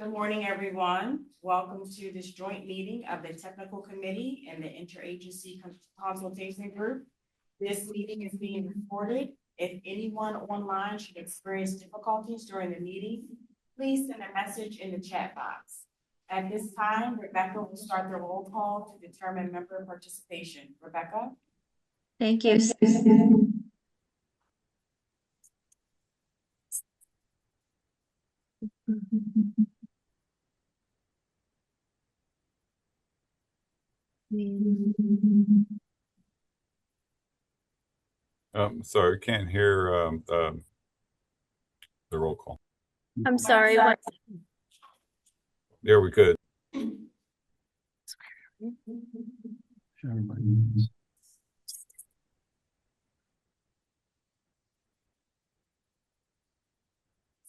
Good morning, everyone. Welcome to this joint meeting of the Technical Committee and the Interagency Consultation Group. This meeting is being recorded. If anyone online should experience difficulties during the meeting, please send a message in the chat box. At this time, Rebecca will start the roll call to determine member participation. Rebecca? Thank you. Sorry, can't hear the roll call. I'm sorry. There we could.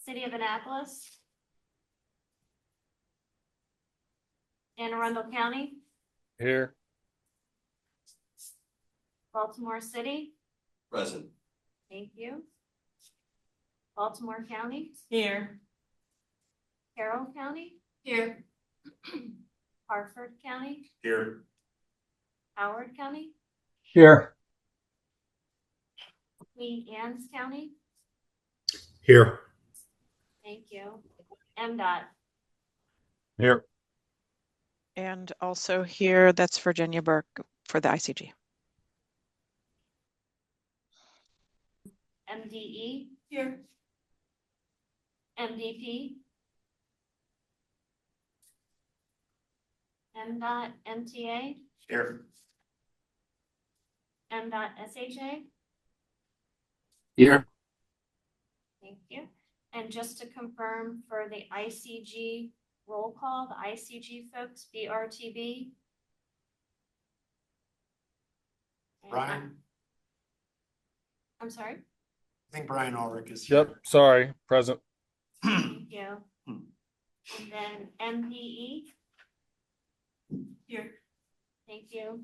City of Annapolis. Anne Arundel County. Here. Baltimore City. Present. Thank you. Baltimore County. Here. Carroll County. Here. Hartford County. Here. Howard County. Here. Queen Anne's County. Here. Thank you. MDOT. Here. And also here, that's Virginia Burke for the ICG. MDE. Here. MDP. MDOT MTA. Here. MDOT SHA. Here. Thank you. And just to confirm for the ICG roll call, the ICG folks, BRTB. And Brian, I'm sorry. I think Brian Ulrich is here. Yep. Sorry. Present. Thank you. And then MPE. Here. Thank you.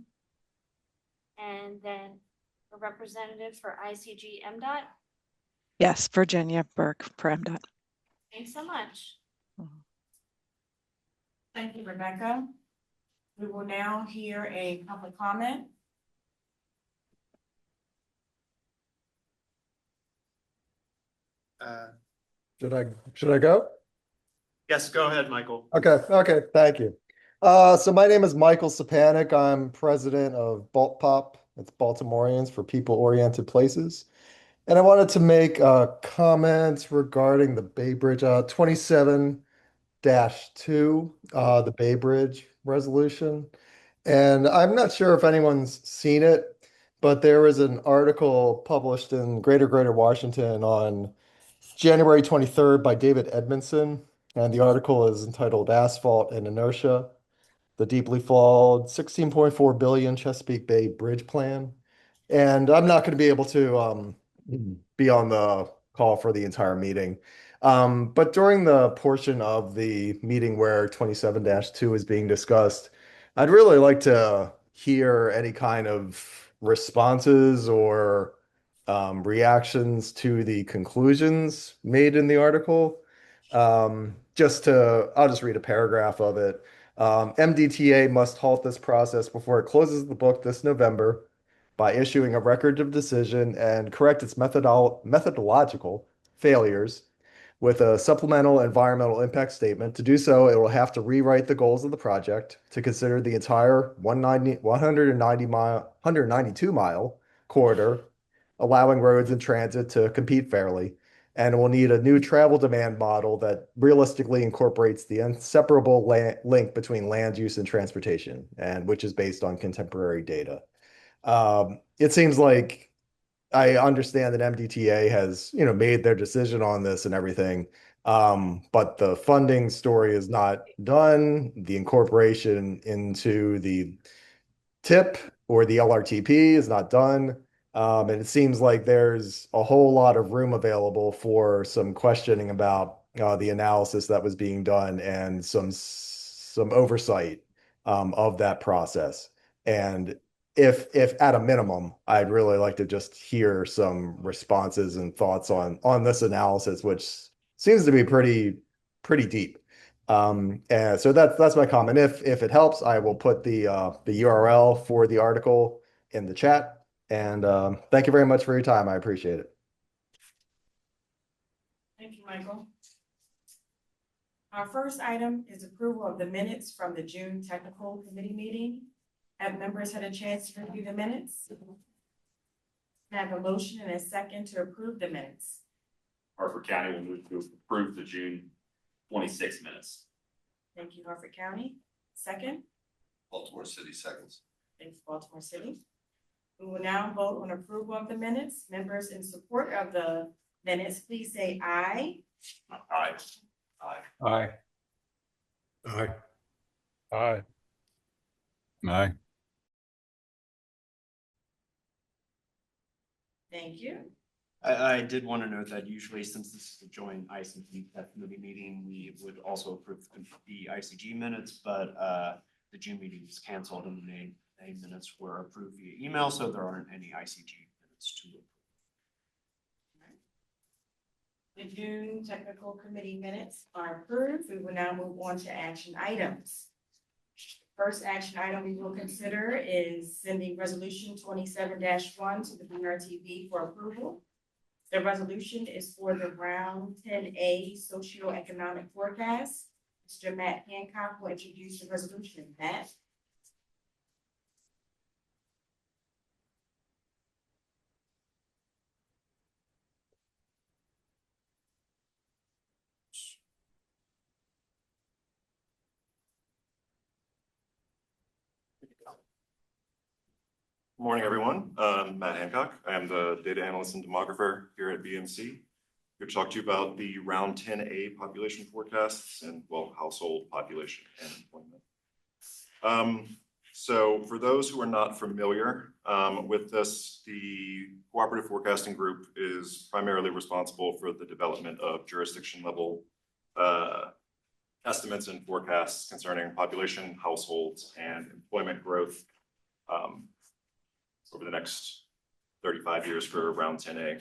And then a representative for ICG MDOT. Yes, Virginia Burke for MDOT. Thanks so much. Thank you, Rebecca. We will now hear a public comment. Should I go? Yes, go ahead, Michael. Okay, thank you. So my name is Michael Sapanik. I'm president of BaltPop. It's Baltimoreans for People-Oriented Places. And I wanted to make comments regarding the Bay Bridge 27-2, the Bay Bridge resolution. And I'm not sure if anyone's seen it, but there was an article published in Greater Washington on January 23rd by David Edmondson. And the article is entitled Asphalt and Inertia, the deeply flawed 16.4 billion Chesapeake Bay Bridge Plan. And I'm not going to be able to be on the call for the entire meeting. But during the portion of the meeting where 27-2 is being discussed, I'd really like to hear any kind of responses or reactions to the conclusions made in the article. I'll just read a paragraph of it. MDTA must halt this process before it closes the book this November by issuing a record of decision and correct its methodological failures with a supplemental environmental impact statement. To do so, it will have to rewrite the goals of the project to consider the entire 192-mile corridor, allowing roads and transit to compete fairly, and will need a new travel demand model that realistically incorporates the inseparable link between land use and transportation, and which is based on contemporary data. It seems like I understand that MDTA has, made their decision on this and everything. But the funding story is not done. The incorporation into the TIP or the LRTP is not done. And it seems like there's a whole lot of room available for some questioning about the analysis that was being done and some oversight of that process. And if at a minimum, I'd really like to just hear some responses and thoughts on this analysis, which seems to be pretty deep. And so that's my comment. If it helps, I will put the URL for the article in the chat. And thank you very much for your time. I appreciate it. Thank you, Michael. Our first item is approval of the minutes from the June technical committee meeting. Have members had a chance to review the minutes? I have a motion and a second to approve the minutes. Hartford County will move to approve the June 26 minutes. Thank you, Hartford County. Second, Baltimore City seconds. thanks, Baltimore City. We will now vote on approval of the minutes. Members in support of the minutes, please say aye. Aye. Aye. Aye. Aye. Aye. Thank you. I did want to note that usually, since this is a joint ICG committee meeting, we would also approve the ICG minutes, but the June meeting was canceled and the May minutes were approved via email, so there aren't any ICG minutes to approve. The June technical committee minutes are approved. We will now move on to action items. First action item we will consider is sending resolution 27-1 to the BRTB for approval. The resolution is for the round 10A socioeconomic forecast. Mr. Matt Hancock will introduce the resolution. Matt? Good morning, everyone. Matt Hancock. I am the data analyst and demographer here at BMC. Here to talk to you about the round 10A population forecasts and, well, household population and employment. So for those who are not familiar with this, the Cooperative Forecasting Group is primarily responsible for the development of jurisdiction level estimates and forecasts concerning population, households, and employment growth over the next 35 years for round 10A.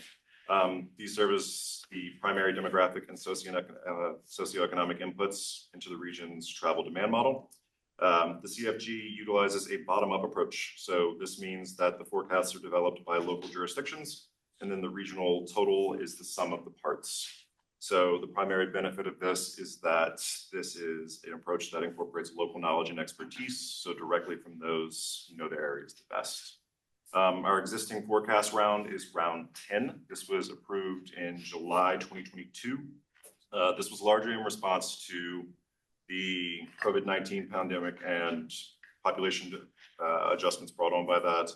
These serve as the primary demographic and socioeconomic inputs into the region's travel demand model. The CFG utilizes a bottom-up approach. So this means that the forecasts are developed by local jurisdictions, and then the regional total is the sum of the parts. So the primary benefit of this is that this is an approach that incorporates local knowledge and expertise, so directly from those who know the areas the best. Our existing forecast round is round 10. This was approved in July 2022. This was largely in response to the COVID-19 pandemic and population adjustments brought on by that.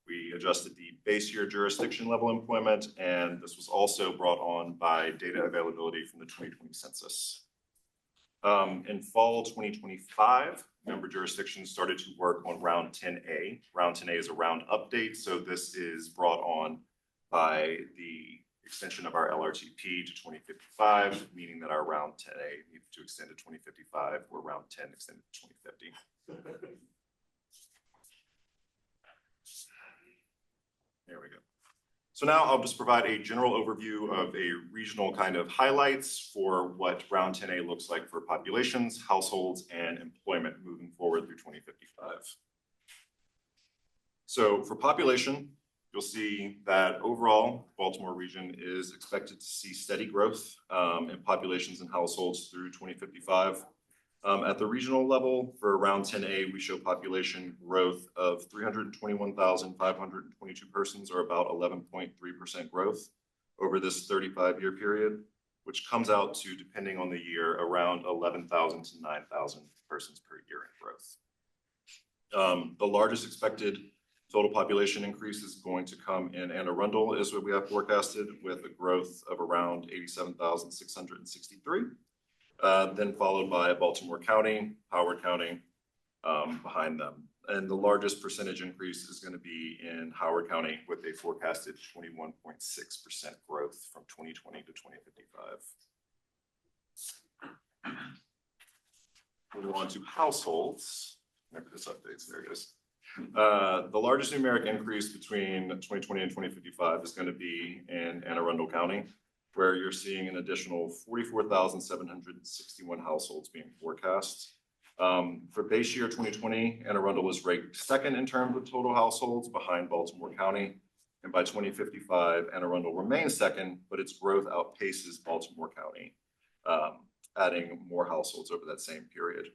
We adjusted the base year jurisdiction level employment, and this was also brought on by data availability from the 2020 census. In fall 2025, member jurisdictions started to work on round 10A. Round 10A is a round update, so this is brought on by the extension of our LRTP to 2055, meaning that our round 10A needs to extend to 2055, where round 10 extended to 2050. There we go. So now I'll just provide a general overview of a regional kind of highlights for what round 10A looks like for populations, households, and employment moving forward through 2055. So for population, you'll see that overall, Baltimore region is expected to see steady growth in populations and households through 2055. At the regional level, for round 10A, we show population growth of 321,522 persons, or about 11.3% growth over this 35-year period, which comes out to, depending on the year, around 11,000 to 9,000 persons per year in growth. The largest expected total population increase is going to come in Anne Arundel, is what we have forecasted, with a growth of around 87,663. Then followed by Baltimore County, Howard County behind them. And the largest percentage increase is going to be in Howard County with a forecasted 21.6% growth from 2020 to 2055. Moving on to households. Remember this updates, there it is. The largest numeric increase between 2020 and 2055 is going to be in Anne Arundel County. where you're seeing an additional 44,761 households being forecast. For base year 2020, Anne Arundel was ranked second in terms of total households behind Baltimore County. And by 2055, Anne Arundel remains second, but its growth outpaces Baltimore County, adding more households over that same period.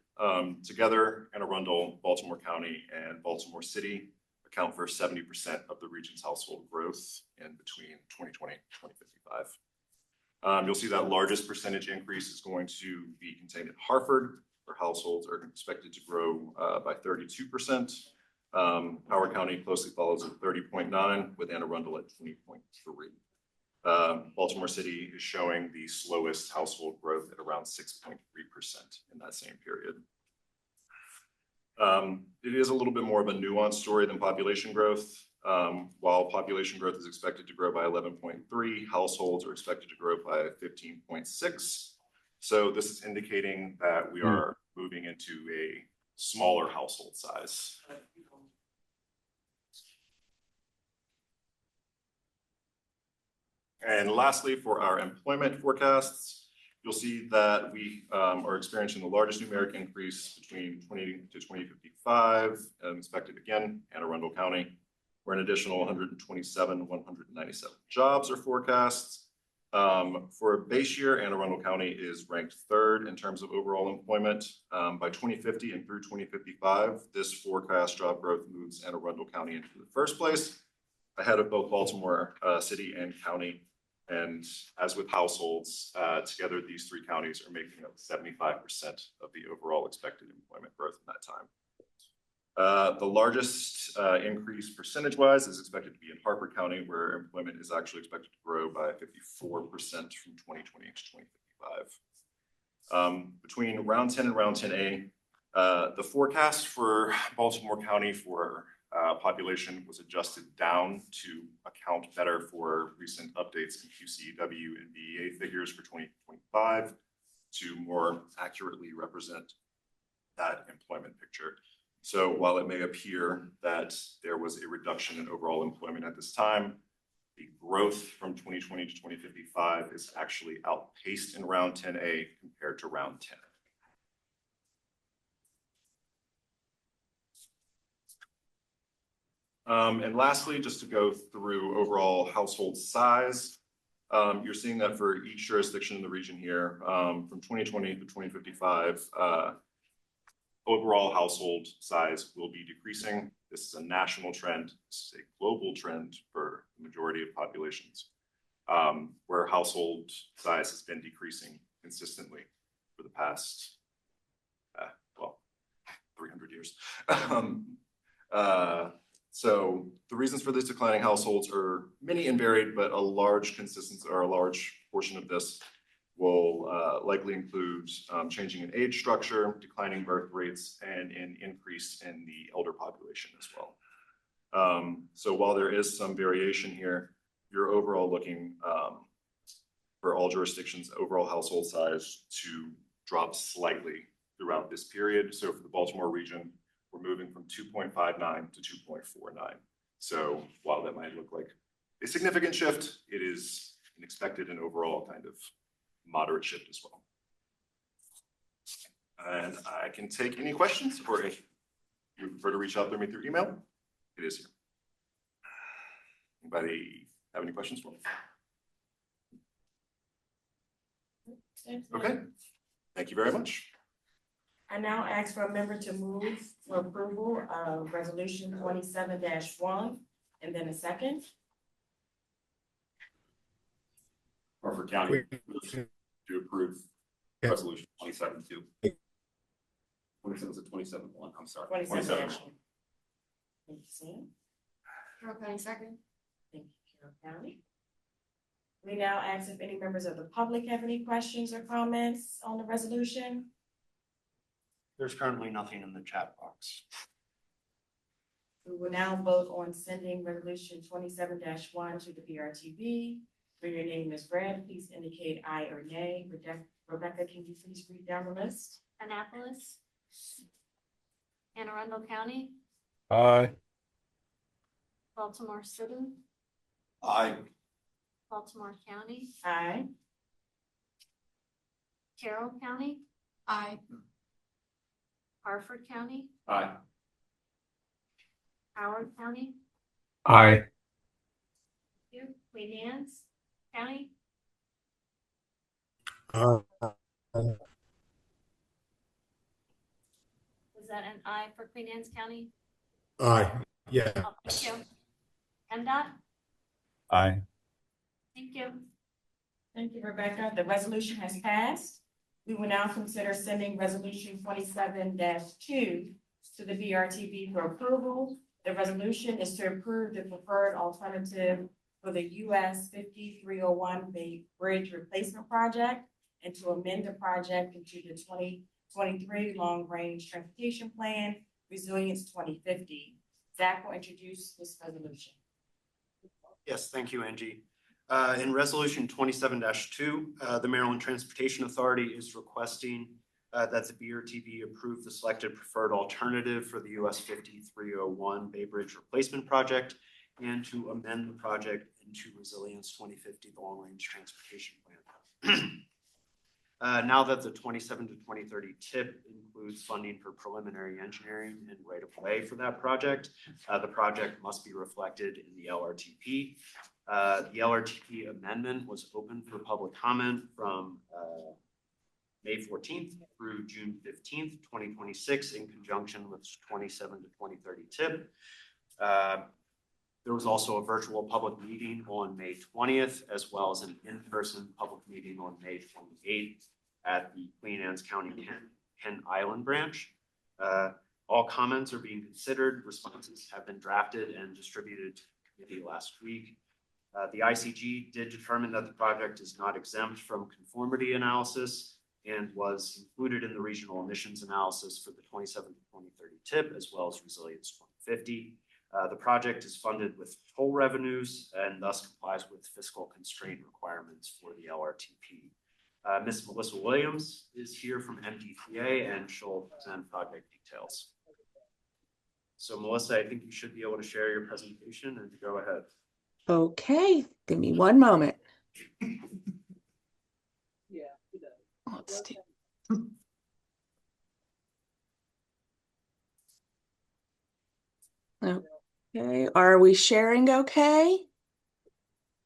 Together, Anne Arundel, Baltimore County, and Baltimore City account for 70% of the region's household growth in between 2020 and 2055. You'll see that largest percentage increase is going to be contained in Hartford, where households are expected to grow by 32%. Howard County closely follows at 30.9, with Anne Arundel at 20.3. Baltimore City is showing the slowest household growth at around 6.3% in that same period. It is a little bit more of a nuanced story than population growth. While population growth is expected to grow by 11.3, households are expected to grow by 15.6. So this is indicating that we are moving into a smaller household size. And lastly, for our employment forecasts, you'll see that we are experiencing the largest numeric increase between 20 to 2055, expected again, Anne Arundel County, where an additional 197 jobs are forecast. For base year, Anne Arundel County is ranked third in terms of overall employment. By 2050 and through 2055, this forecast job growth moves Anne Arundel County into the first place, ahead of both Baltimore City and County. And as with households, together these three counties are making up 75% of the overall expected employment growth in that time. The largest increase percentage-wise is expected to be in Harper County, where employment is actually expected to grow by 54% from 2020 to 2055. Between round 10 and round 10A, the forecast for Baltimore County for population was adjusted down to account better for recent updates in QCW and BEA figures for 2025 to more accurately represent that employment picture. So while it may appear that there was a reduction in overall employment at this time, the growth from 2020 to 2055 is actually outpaced in round 10A compared to round 10. And lastly, just to go through overall household size, you're seeing that for each jurisdiction in the region here, from 2020 to 2055, overall household size will be decreasing. This is a national trend. This is a global trend for the majority of populations, where household size has been decreasing consistently for the past, 300 years. So the reasons for this declining households are many and varied, but a large consistency or a large portion of this will likely include changing in age structure, declining birth rates, and an increase in the elder population as well. So while there is some variation here, you're overall looking for all jurisdictions, overall household size to drop slightly throughout this period. So for the Baltimore region, we're moving from 2.59 to 2.49. So while that might look like a significant shift, it is an expected and overall kind of moderate shift as well. And I can take any questions, or if you prefer to reach out to me through email, it is here. Anybody have any questions for me? Okay, thank you very much. I now ask for a member to move for approval of resolution 27-1 and then a second. Hartford County to approve resolution 27-2. 27 is a 27-1, I'm sorry. 27-1. Thank you, Sam. Carroll County second. Thank you, Carroll County. We now ask if any members of the public have any questions or comments on the resolution. There's currently nothing in the chat box. We will now vote on sending resolution 27-1 to the BRTB. When your name is read, please indicate aye or nay. Rebecca, can you please read down the list? Annapolis, Anne Arundel County, Aye. Baltimore City, Aye. Baltimore County, Aye. Carroll County, Aye. Harford County, Aye. Howard County, Aye. Queen Anne's County, Aye. was that an aye for Queen Anne's County? Aye. Yeah. Oh, thank you. MDOT, Aye. thank you. Thank you, Rebecca. The resolution has passed. We will now consider sending resolution 27-2 to the BRTB for approval. The resolution is to approve the preferred alternative for the US 5301 Bay Bridge Replacement Project and to amend the project into the 2023 Long Range Transportation Plan, Resilience 2050. Zach will introduce this resolution. Yes, thank you, Angie. In resolution 27-2, the Maryland Transportation Authority is requesting that the BRTB approve the selected preferred alternative for the US 5301 Bay Bridge Replacement Project and to amend the project into Resilience 2050, the Long Range Transportation Plan. Now that the 27 to 2030 TIP includes funding for preliminary engineering and right-of-way for that project, the project must be reflected in the LRTP. The LRTP amendment was open for public comment from May 14th through June 15th, 2026 in conjunction with 27 to 2030 TIP. There was also a virtual public meeting on May 20th, as well as an in-person public meeting on May 28th at the Queen Anne's County Kent Island branch. All comments are being considered. Responses have been drafted and distributed to the committee last week. The ICG did determine that the project is not exempt from conformity analysis and was included in the regional emissions analysis for the 27 to 2030 TIP, as well as Resilience 2050. The project is funded with toll revenues and thus complies with fiscal constraint requirements for the LRTP. Ms. Melissa Williams is here from MDTA and she'll present project details. So Melissa, I think you should be able to share your presentation and go ahead. Okay, give me one moment. Let's do. Okay, are we sharing okay?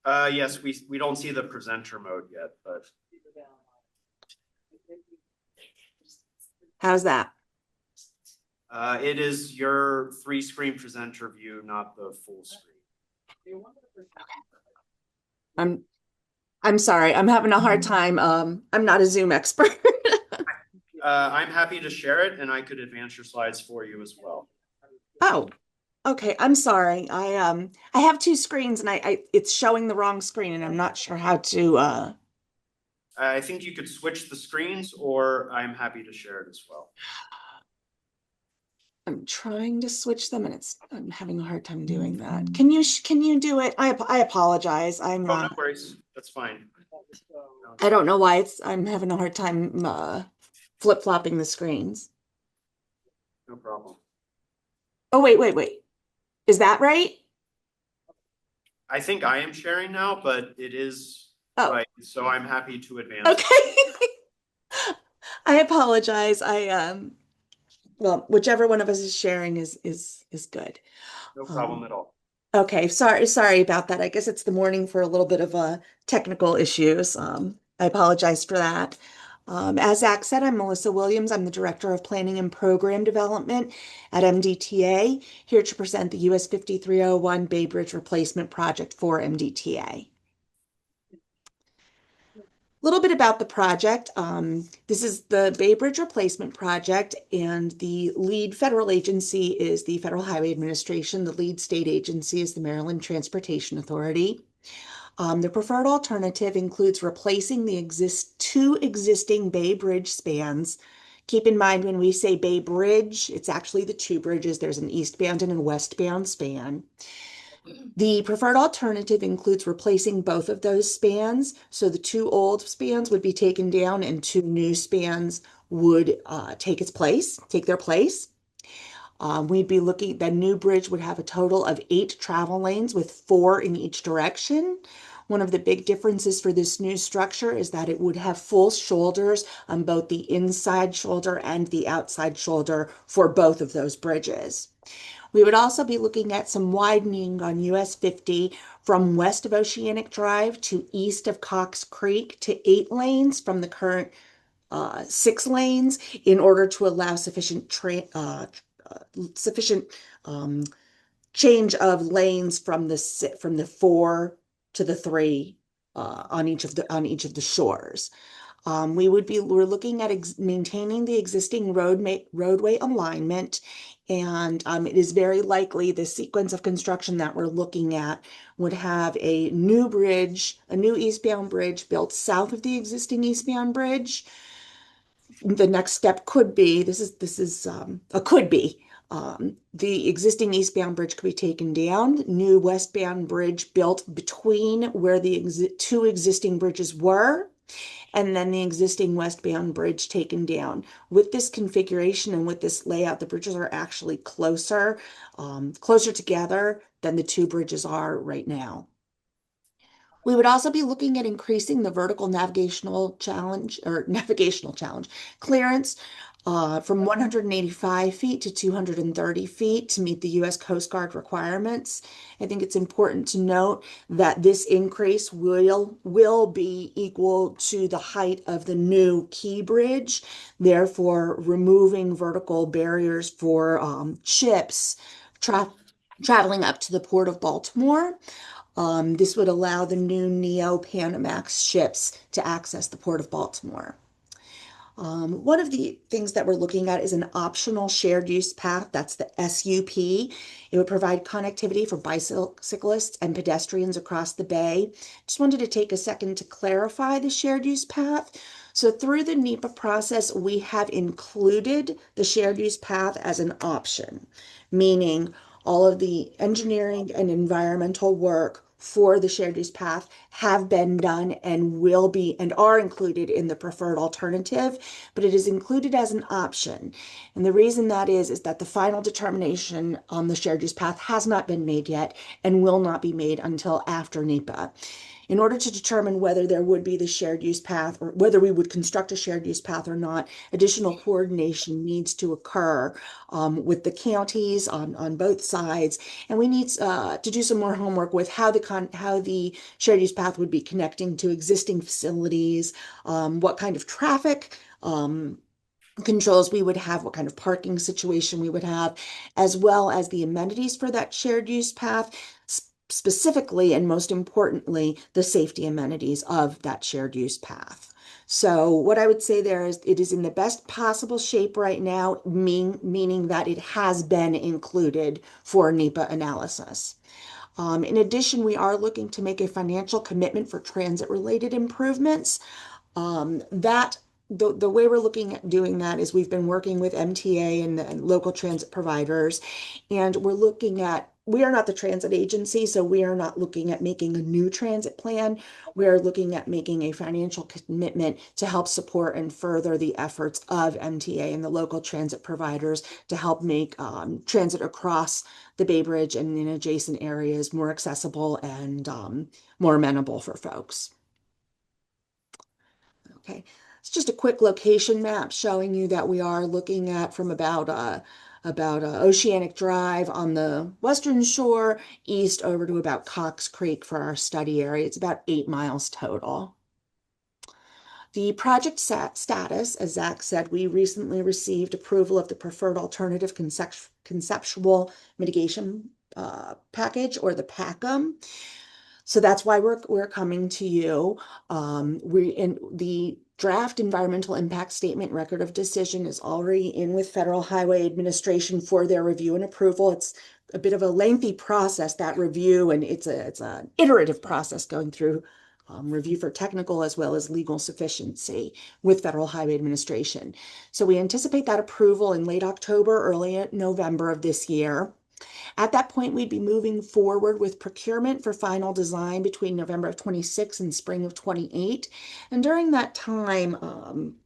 Yes, we don't see the presenter mode yet, but How's that? it is your 3-screen presenter view, not the full screen. I'm sorry, I'm having a hard time. I'm not a Zoom expert. I'm happy to share it and I could advance your slides for you as well. Oh, okay. I'm sorry. I have 2 screens and it's showing the wrong screen and I'm not sure how to I think you could switch the screens or I'm happy to share it as well. I'm trying to switch them and I'm having a hard time doing that. Can you do it? I apologize. Oh, no worries. That's fine. I don't know why I'm having a hard time flip-flopping the screens. No problem. Oh, wait. Is that right? I think I am sharing now, but it is right. So I'm happy to advance. Okay. I apologize. Well, whichever one of us is sharing is good. No problem at all. Okay, sorry about that. I guess it's the morning for a little bit of technical issues. I apologize for that. As Zach said, I'm Melissa Williams. I'm the Director of Planning and Program Development at MDTA, here to present the US 5301 Bay Bridge Replacement Project for MDTA. A little bit about the project. This is the Bay Bridge Replacement Project, and the lead federal agency is the Federal Highway Administration. The lead state agency is the Maryland Transportation Authority. The preferred alternative includes replacing the 2 existing Bay Bridge spans. Keep in mind when we say Bay Bridge, it's actually the 2 bridges. There's an eastbound and a westbound span. The preferred alternative includes replacing both of those spans. So the 2 old spans would be taken down and 2 new spans would take their place. We'd be looking, the new bridge would have a total of 8 travel lanes with 4 in each direction, One of the big differences for this new structure is that it would have full shoulders on both the inside shoulder and the outside shoulder for both of those bridges. We would also be looking at some widening on US 50 from west of Oceanic Drive to east of Cox Creek to 8 lanes from the current 6 lanes in order to allow sufficient change of lanes from the 4 to the 3 on each of the shores. We're looking at maintaining the existing roadway alignment, and it is very likely the sequence of construction that we're looking at would have a new eastbound bridge built south of the existing eastbound bridge. The next step could be, the existing eastbound bridge could be taken down, new westbound bridge built between where the 2 existing bridges were, and then the existing westbound bridge taken down. With this configuration and with this layout, the bridges are actually closer together than the 2 bridges are right now. We would also be looking at increasing the vertical navigational challenge clearance from 185 feet to 230 feet to meet the U.S. Coast Guard requirements. I think it's important to note that this increase will be equal to the height of the new Key Bridge, therefore removing vertical barriers for ships traveling up to the Port of Baltimore. This would allow the new Neo-Panamax ships to access the Port of Baltimore. One of the things that we're looking at is an optional shared use path. That's the SUP. It would provide connectivity for bicyclists and pedestrians across the bay. Just wanted to take a second to clarify the shared use path. So through the NEPA process, we have included the shared use path as an option, meaning all of the engineering and environmental work for the shared use path have been done and will be and are included in the preferred alternative, but it is included as an option. And the reason that is that the final determination on the shared use path has not been made yet and will not be made until after NEPA. In order to determine whether there would be the shared use path or whether we would construct a shared use path or not, additional coordination needs to occur with the counties on both sides. And we need to do some more homework with how the shared use path would be connecting to existing facilities, what kind of traffic controls we would have, what kind of parking situation we would have, as well as the amenities for that shared use path, specifically and most importantly, the safety amenities of that shared use path. So what I would say there is it is in the best possible shape right now, meaning that it has been included for NEPA analysis. In addition, we are looking to make a financial commitment for transit-related improvements. The way we're looking at doing that is we've been working with MTA and local transit providers, and we are not the transit agency, so we are not looking at making a new transit plan. We are looking at making a financial commitment to help support and further the efforts of MTA and the local transit providers to help make transit across the Bay Bridge and in adjacent areas more accessible and more amenable for folks. Okay. It's just a quick location map showing you that we are looking at from about Oceanic Drive on the western shore, east over to about Cox Creek for our study area. It's about 8 miles total. The project status, as Zach said, we recently received approval of the preferred alternative conceptual mitigation package, or the PACM. So that's why we're coming to you. The draft environmental impact statement record of decision is already in with Federal Highway Administration for their review and approval. It's a bit of a lengthy process, that review, and it's an iterative process going through review for technical as well as legal sufficiency with Federal Highway Administration. So we anticipate that approval in late October, early November of this year. At that point, we'd be moving forward with procurement for final design between November of 26 and spring of 28. And during that time,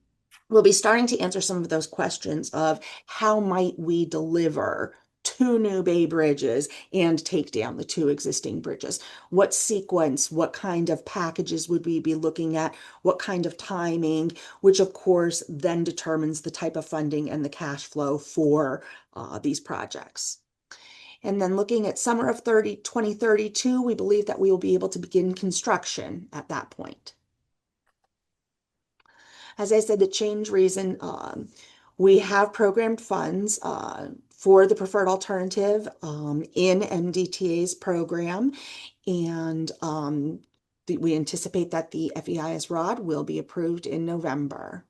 we'll be starting to answer some of those questions of how might we deliver two new Bay Bridges and take down the two existing bridges. What sequence, what kind of packages would we be looking at? What kind of timing, which of course then determines the type of funding and the cash flow for these projects. And then looking at summer of 2032, we believe that we will be able to begin construction at that point. As I said, the change reason, we have programmed funds for the preferred alternative in MDTA's program. And we anticipate that the FEIS ROD will be approved in November.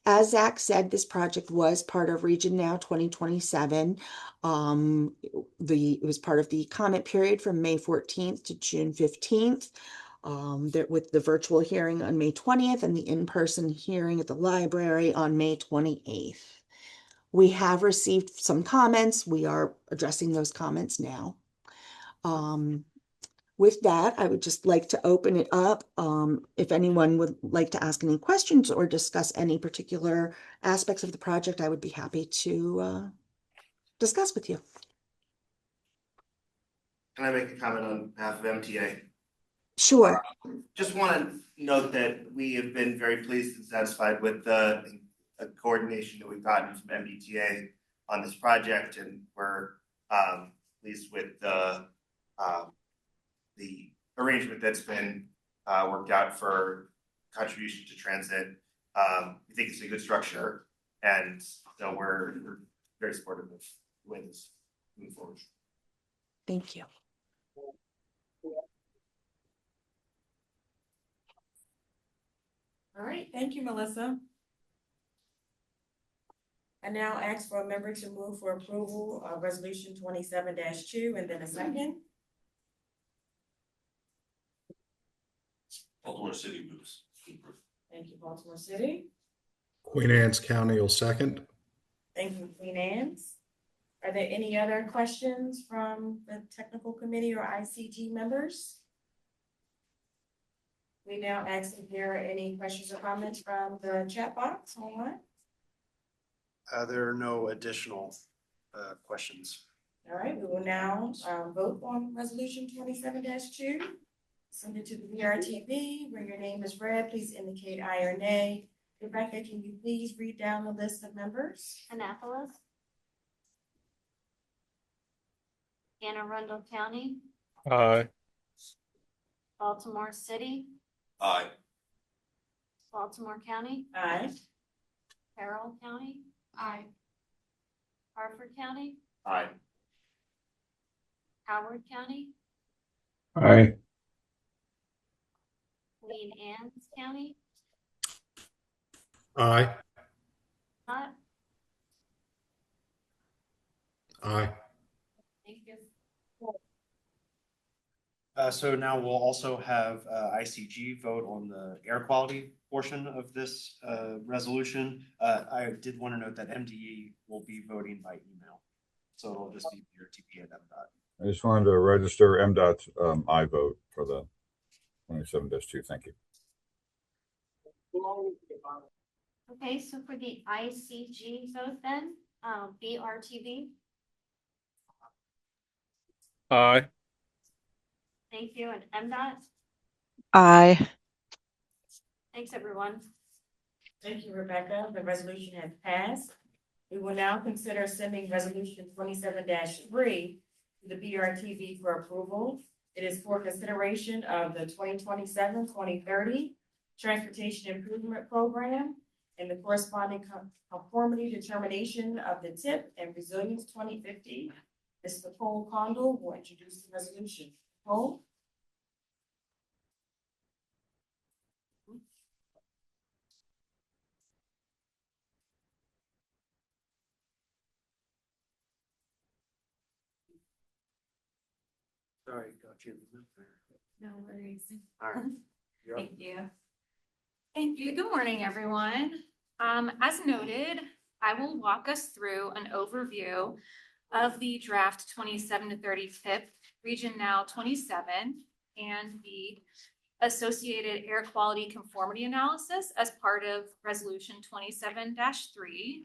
As Zach said, this project was part of Region Now 2027. It was part of the comment period from May 14th to June 15th. With the virtual hearing on May 20th and the in-person hearing at the library on May 28th. We have received some comments. We are addressing those comments now. With that, I would just like to open it up. If anyone would like to ask any questions or discuss any particular aspects of the project, I would be happy to discuss with you. Can I make a comment on behalf of MTA? Sure. Just want to note that we have been very pleased and satisfied with the coordination that we've gotten from MBTA on this project, and we're pleased with the arrangement that's been worked out for contribution to transit. We think it's a good structure, and so we're very supportive of the way this moves forward. Thank you. All right, thank you, Melissa. I now ask for a member to move for approval of resolution 27-2 and then a second. Baltimore City moves. Thank you, Baltimore City. Queen Anne's County will second. Thank you, Queen Anne's. Are there any other questions from the technical committee or ICG members? We now ask if there are any questions or comments from the chat box online. There are no additional questions. All right, we will now vote on resolution 27-2. Send it to the BRTV. When your name is read, please indicate aye or nay. Rebecca, can you please read down the list of members? Annapolis. Anne Arundel County, Aye. Baltimore City, Aye. Baltimore County, Aye. Carroll County, Aye. Harford County, Aye. Howard County, Aye. Queen Anne's County, Aye. not, Aye. thank you. So now we'll also have ICG vote on the air quality portion of this resolution. I did want to note that MDE will be voting by email. So it'll just be BRTP and MDOT. I just wanted to register MDOT's I vote for the 27-2. Thank you. Okay, so for the ICG vote then, BRTV, Aye. thank you, and MDOT, Aye. thanks everyone. Thank you, Rebecca. The resolution has passed. We will now consider sending resolution 27-3 to the BRTV for approval. It is for consideration of the 2027-2030 Transportation Improvement Program and the corresponding conformity determination of the TIP and Resilience 2050. Ms. Nicole Condell will introduce the resolution. Nicole? Sorry, got you. No worries. All right. You're up. Thank you. Thank you. Good morning, everyone. As noted, I will walk us through an overview of the draft 27 to 30 TIP Region Now 27 and the associated air quality conformity analysis as part of resolution 27-3.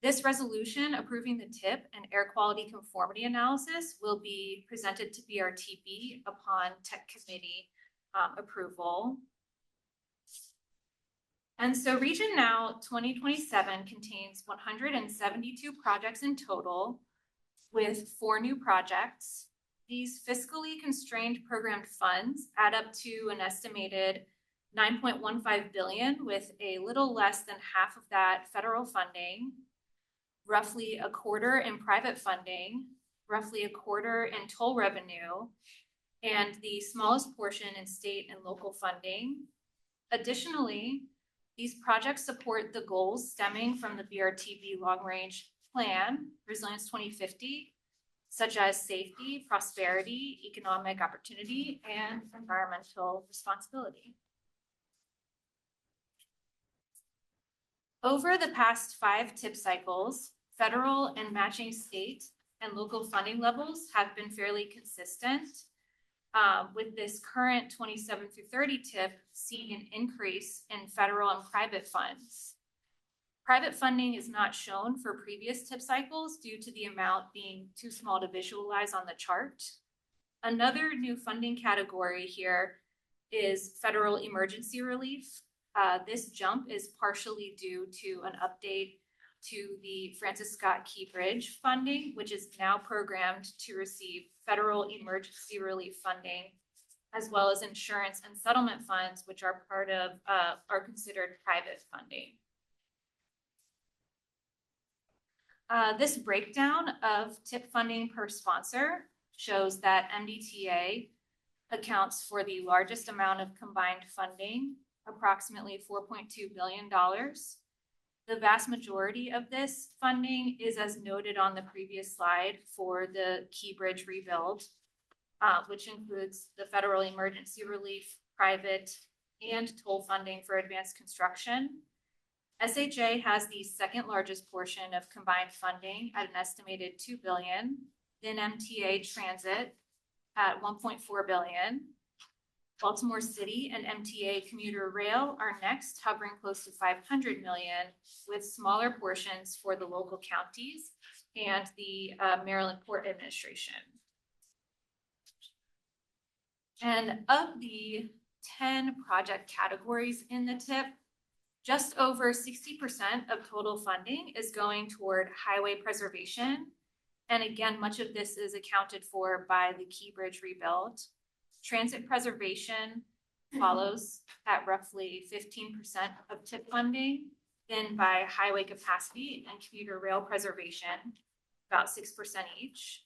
This resolution approving the tip and air quality conformity analysis will be presented to BRTB upon tech committee approval. And so Region Now 2027 contains 172 projects in total with 4 new projects. These fiscally constrained programmed funds add up to an estimated $9.15 billion, with a little less than half of that federal funding, roughly a quarter in private funding, roughly a quarter in toll revenue, and the smallest portion in state and local funding. Additionally, these projects support the goals stemming from the BRTB Long Range Plan, Resilience 2050, such as safety, prosperity, economic opportunity, and environmental responsibility. Over the past 5 tip cycles, federal and matching state and local funding levels have been fairly consistent, with this current 27 through 30 tip seeing an increase in federal and private funds. Private funding is not shown for previous tip cycles due to the amount being too small to visualize on the chart. Another new funding category here is federal emergency relief. This jump is partially due to an update to the Francis Scott Key Bridge funding, which is now programmed to receive federal emergency relief funding, as well as insurance and settlement funds, which are part of, are considered private funding. This breakdown of tip funding per sponsor shows that MDTA accounts for the largest amount of combined funding, approximately $4.2 billion. The vast majority of this funding is as noted on the previous slide for the Key Bridge rebuild, which includes the federal emergency relief, private, and toll funding for advanced construction. SHA has the second largest portion of combined funding at an estimated $2 billion, then MTA Transit at $1.4 billion. Baltimore City and MTA Commuter Rail are next, hovering close to $500 million, with smaller portions for the local counties and the Maryland Port Administration. And of the 10 project categories in the tip, just over 60% of total funding is going toward highway preservation. And again, much of this is accounted for by the Key Bridge rebuild. Transit preservation follows at roughly 15% of tip funding, then by highway capacity and commuter rail preservation, about 6% each.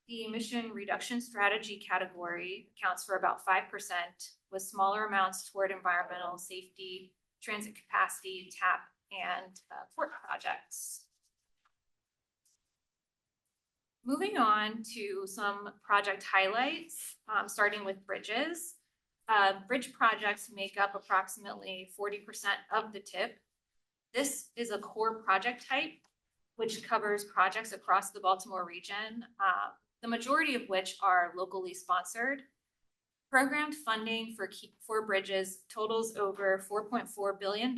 The emission reduction strategy category accounts for about 5%, with smaller amounts toward environmental safety, transit capacity, TAP, and port projects. Moving on to some project highlights, starting with bridges. Bridge projects make up approximately 40% of the tip. This is a core project type, which covers projects across the Baltimore region, the majority of which are locally sponsored. Programmed funding for bridges totals over $4.4 billion,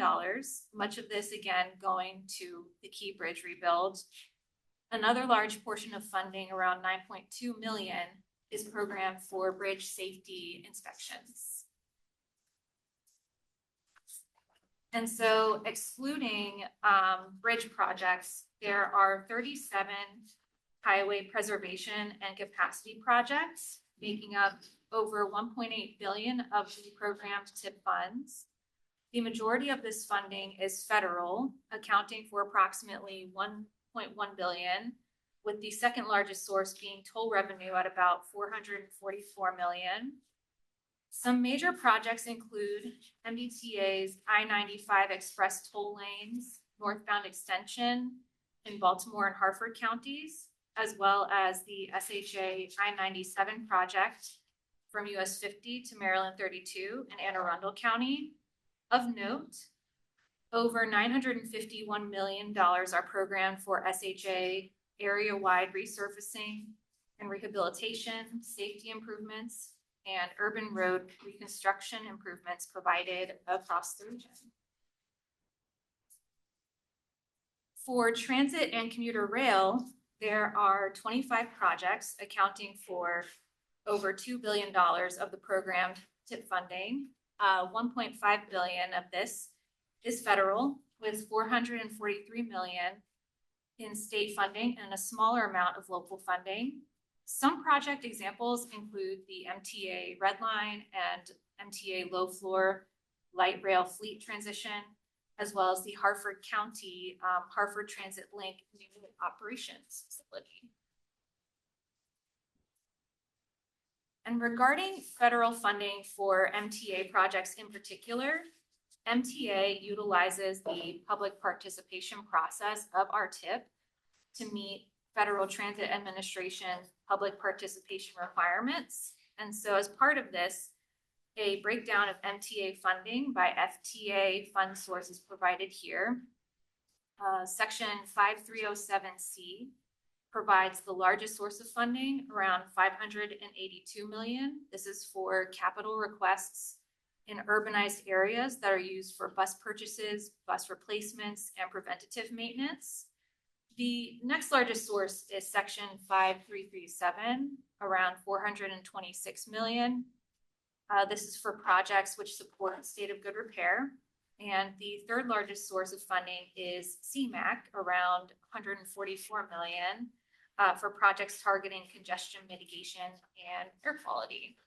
much of this again going to the Key Bridge rebuild. Another large portion of funding, around $9.2 million, is programmed for bridge safety inspections. And so excluding bridge projects, there are 37 highway preservation and capacity projects, making up over $1.8 billion of the programmed TIP funds. The majority of this funding is federal, accounting for approximately $1.1 billion, with the second largest source being toll revenue at about $444 million. Some major projects include MDTA's I-95 express toll lanes, northbound extension in Baltimore and Harford counties, as well as the SHA I-97 project from US 50 to Maryland 32 in Anne Arundel County. Of note, over $951 million are programmed for SHA area-wide resurfacing and rehabilitation, safety improvements, and urban road reconstruction improvements provided across the region. For transit and commuter rail, there are 25 projects accounting for over $2 billion of the programmed TIP funding. 1.5 billion of this is federal, with 443 million in state funding and a smaller amount of local funding. Some project examples include the MTA Red Line and MTA Low Floor Light Rail Fleet Transition, as well as the Hartford County Hartford Transit Link New Operations Facility. And regarding federal funding for MTA projects in particular, MTA utilizes the public participation process of our TIP to meet Federal Transit Administration public participation requirements. And so as part of this, a breakdown of MTA funding by FTA fund sources provided here. Section 5307C provides the largest source of funding, around 582 million. This is for capital requests in urbanized areas that are used for bus purchases, bus replacements, and preventative maintenance. The next largest source is Section 5337, around 426 million. This is for projects which support state of good repair. And the third largest source of funding is CMAQ, around 144 million, for projects targeting congestion mitigation and air quality.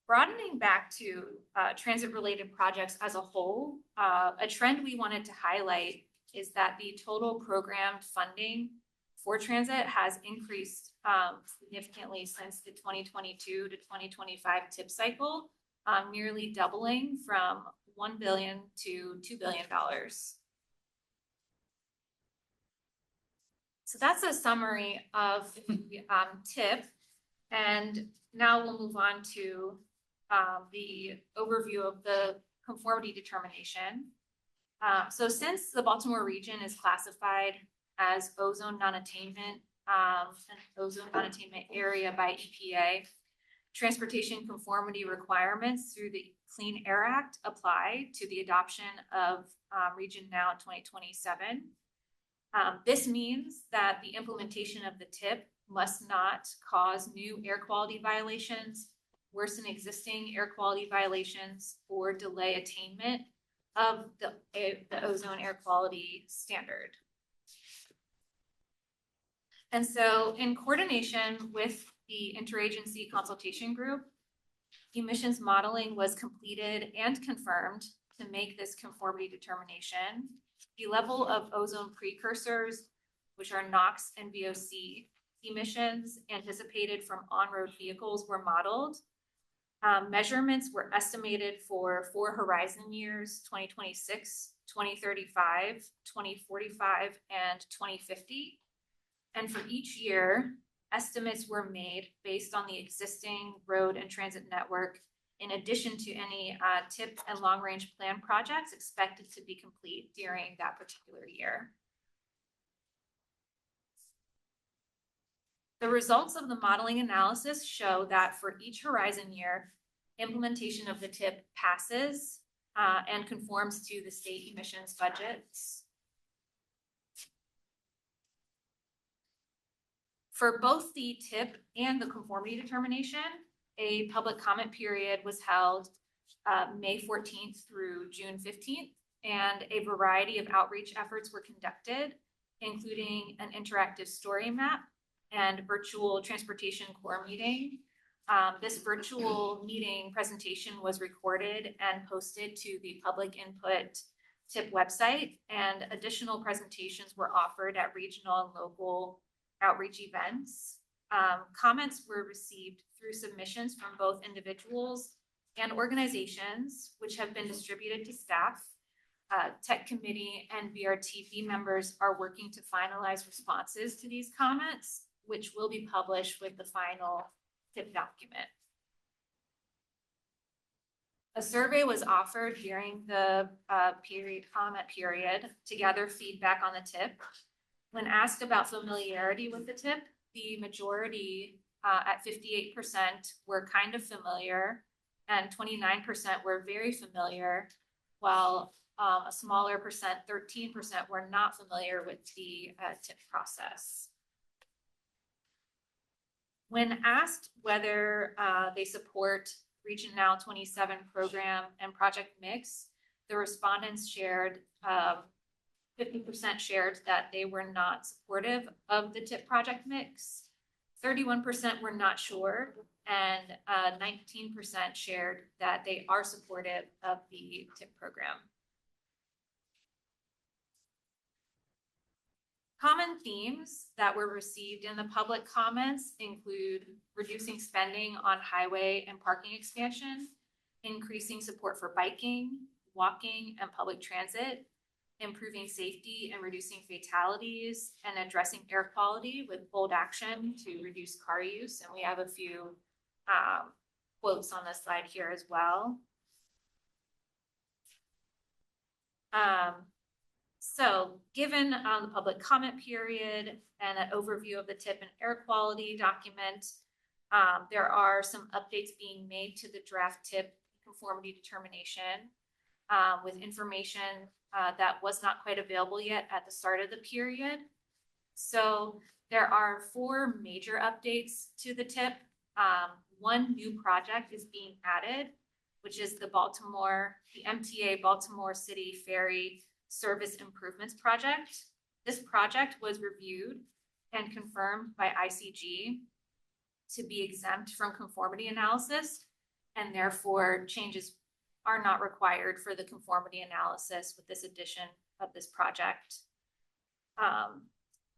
Broadening back to transit-related projects as a whole, a trend we wanted to highlight is that the total programmed funding for transit has increased significantly since the 2022 to 2025 TIP cycle, nearly doubling from $1 billion to $2 billion. So that's a summary of the TIP. And now we'll move on to the overview of the conformity determination. So since the Baltimore region is classified as ozone non-attainment, an ozone non-attainment area by EPA, transportation conformity requirements through the Clean Air Act apply to the adoption of Region Now 2027. This means that the implementation of the TIP must not cause new air quality violations, worsen existing air quality violations, or delay attainment of the ozone air quality standard. And so in coordination with the interagency consultation group, emissions modeling was completed and confirmed to make this conformity determination. The level of ozone precursors, which are NOx and VOC emissions anticipated from on-road vehicles, were modeled. Measurements were estimated for 4 horizon years, 2026, 2035, 2045, and 2050. And for each year, estimates were made based on the existing road and transit network, in addition to any TIP and long-range plan projects expected to be complete during that particular year. The results of the modeling analysis show that for each horizon year, implementation of the TIP passes and conforms to the state emissions budgets. For both the TIP and the conformity determination, a public comment period was held May 14th through June 15th, and a variety of outreach efforts were conducted, including an interactive story map and virtual transportation core meeting. This virtual meeting presentation was recorded and posted to the public input TIP website, and additional presentations were offered at regional and local outreach events. Comments were received through submissions from both individuals and organizations, which have been distributed to staff. Tech committee and VRTB members are working to finalize responses to these comments, which will be published with the final TIP document. A survey was offered during the comment period to gather feedback on the TIP. When asked about familiarity with the TIP, the majority at 58% were kind of familiar and 29% were very familiar, while a smaller percent, 13%, were not familiar with the TIP process. When asked whether they support Region Now 27 program and project mix, the respondents shared 50% shared that they were not supportive of the TIP project mix. 31% were not sure, and 19% shared that they are supportive of the TIP program. Common themes that were received in the public comments include reducing spending on highway and parking expansion, increasing support for biking, walking, and public transit, improving safety and reducing fatalities, and addressing air quality with bold action to reduce car use. And we have a few quotes on this slide here as well. So given the public comment period and an overview of the TIP and air quality document, there are some updates being made to the draft TIP conformity determination with information that was not quite available yet at the start of the period. So there are 4 major updates to the TIP. One new project is being added, which is the MTA Baltimore City Ferry Service Improvements Project. This project was reviewed and confirmed by ICG to be exempt from conformity analysis, and therefore changes are not required for the conformity analysis with this addition of this project.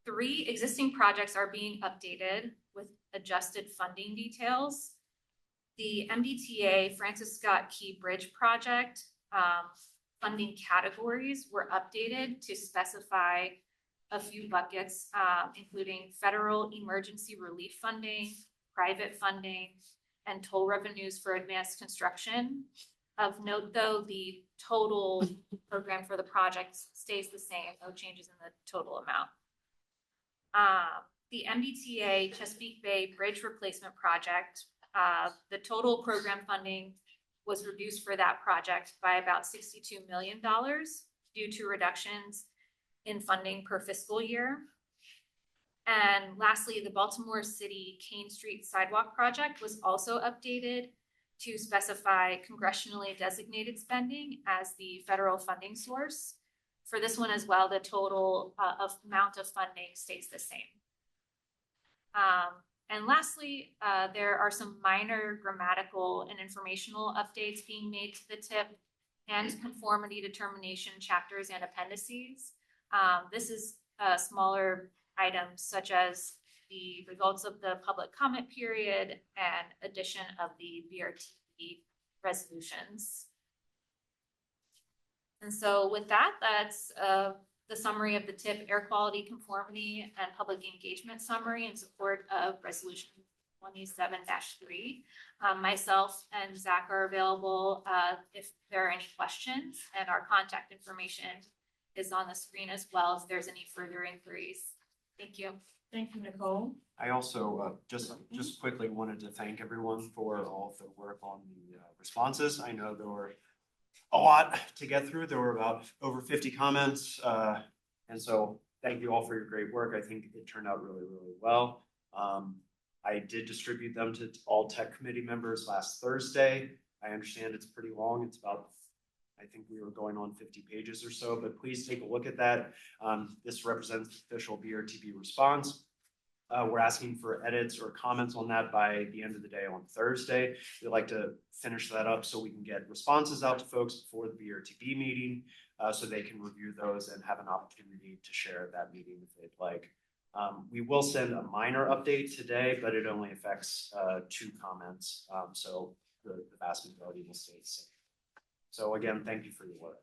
3 existing projects are being updated with adjusted funding details. The MDTA Francis Scott Key Bridge project funding categories were updated to specify a few buckets, including federal emergency relief funding, private funding, and toll revenues for advanced construction. Of note, though, the total program for the project stays the same, no changes in the total amount. The MBTA Chesapeake Bay Bridge Replacement Project, the total program funding was reduced for that project by about $62 million due to reductions in funding per fiscal year. And lastly, the Baltimore City Kane Street Sidewalk Project was also updated to specify congressionally designated spending as the federal funding source. For this one as well, the total amount of funding stays the same. And lastly, there are some minor grammatical and informational updates being made to the TIP and conformity determination chapters and appendices. This is smaller items such as the results of the public comment period and addition of the BRTB resolutions. And so with that, that's the summary of the TIP air quality conformity and public engagement summary in support of resolution 27-3. Myself and Zach are available if there are any questions, and our contact information is on the screen as well if there's any further inquiries. Thank you. Thank you, Nicole. I also just quickly wanted to thank everyone for all of the work on the responses. I know there were a lot to get through. There were about over 50 comments. And so thank you all for your great work. I think it turned out really, really well. I did distribute them to all tech committee members last Thursday. I understand it's pretty long. It's about, I think we were going on 50 pages or so, but please take a look at that. This represents the official BRTB response. We're asking for edits or comments on that by the end of the day on Thursday. We'd like to finish that up so we can get responses out to folks before the BRTB meeting so they can review those and have an opportunity to share at that meeting if they'd like. We will send a minor update today, but it only affects 2 comments. So the vast majority will stay the same. So again, thank you for your work.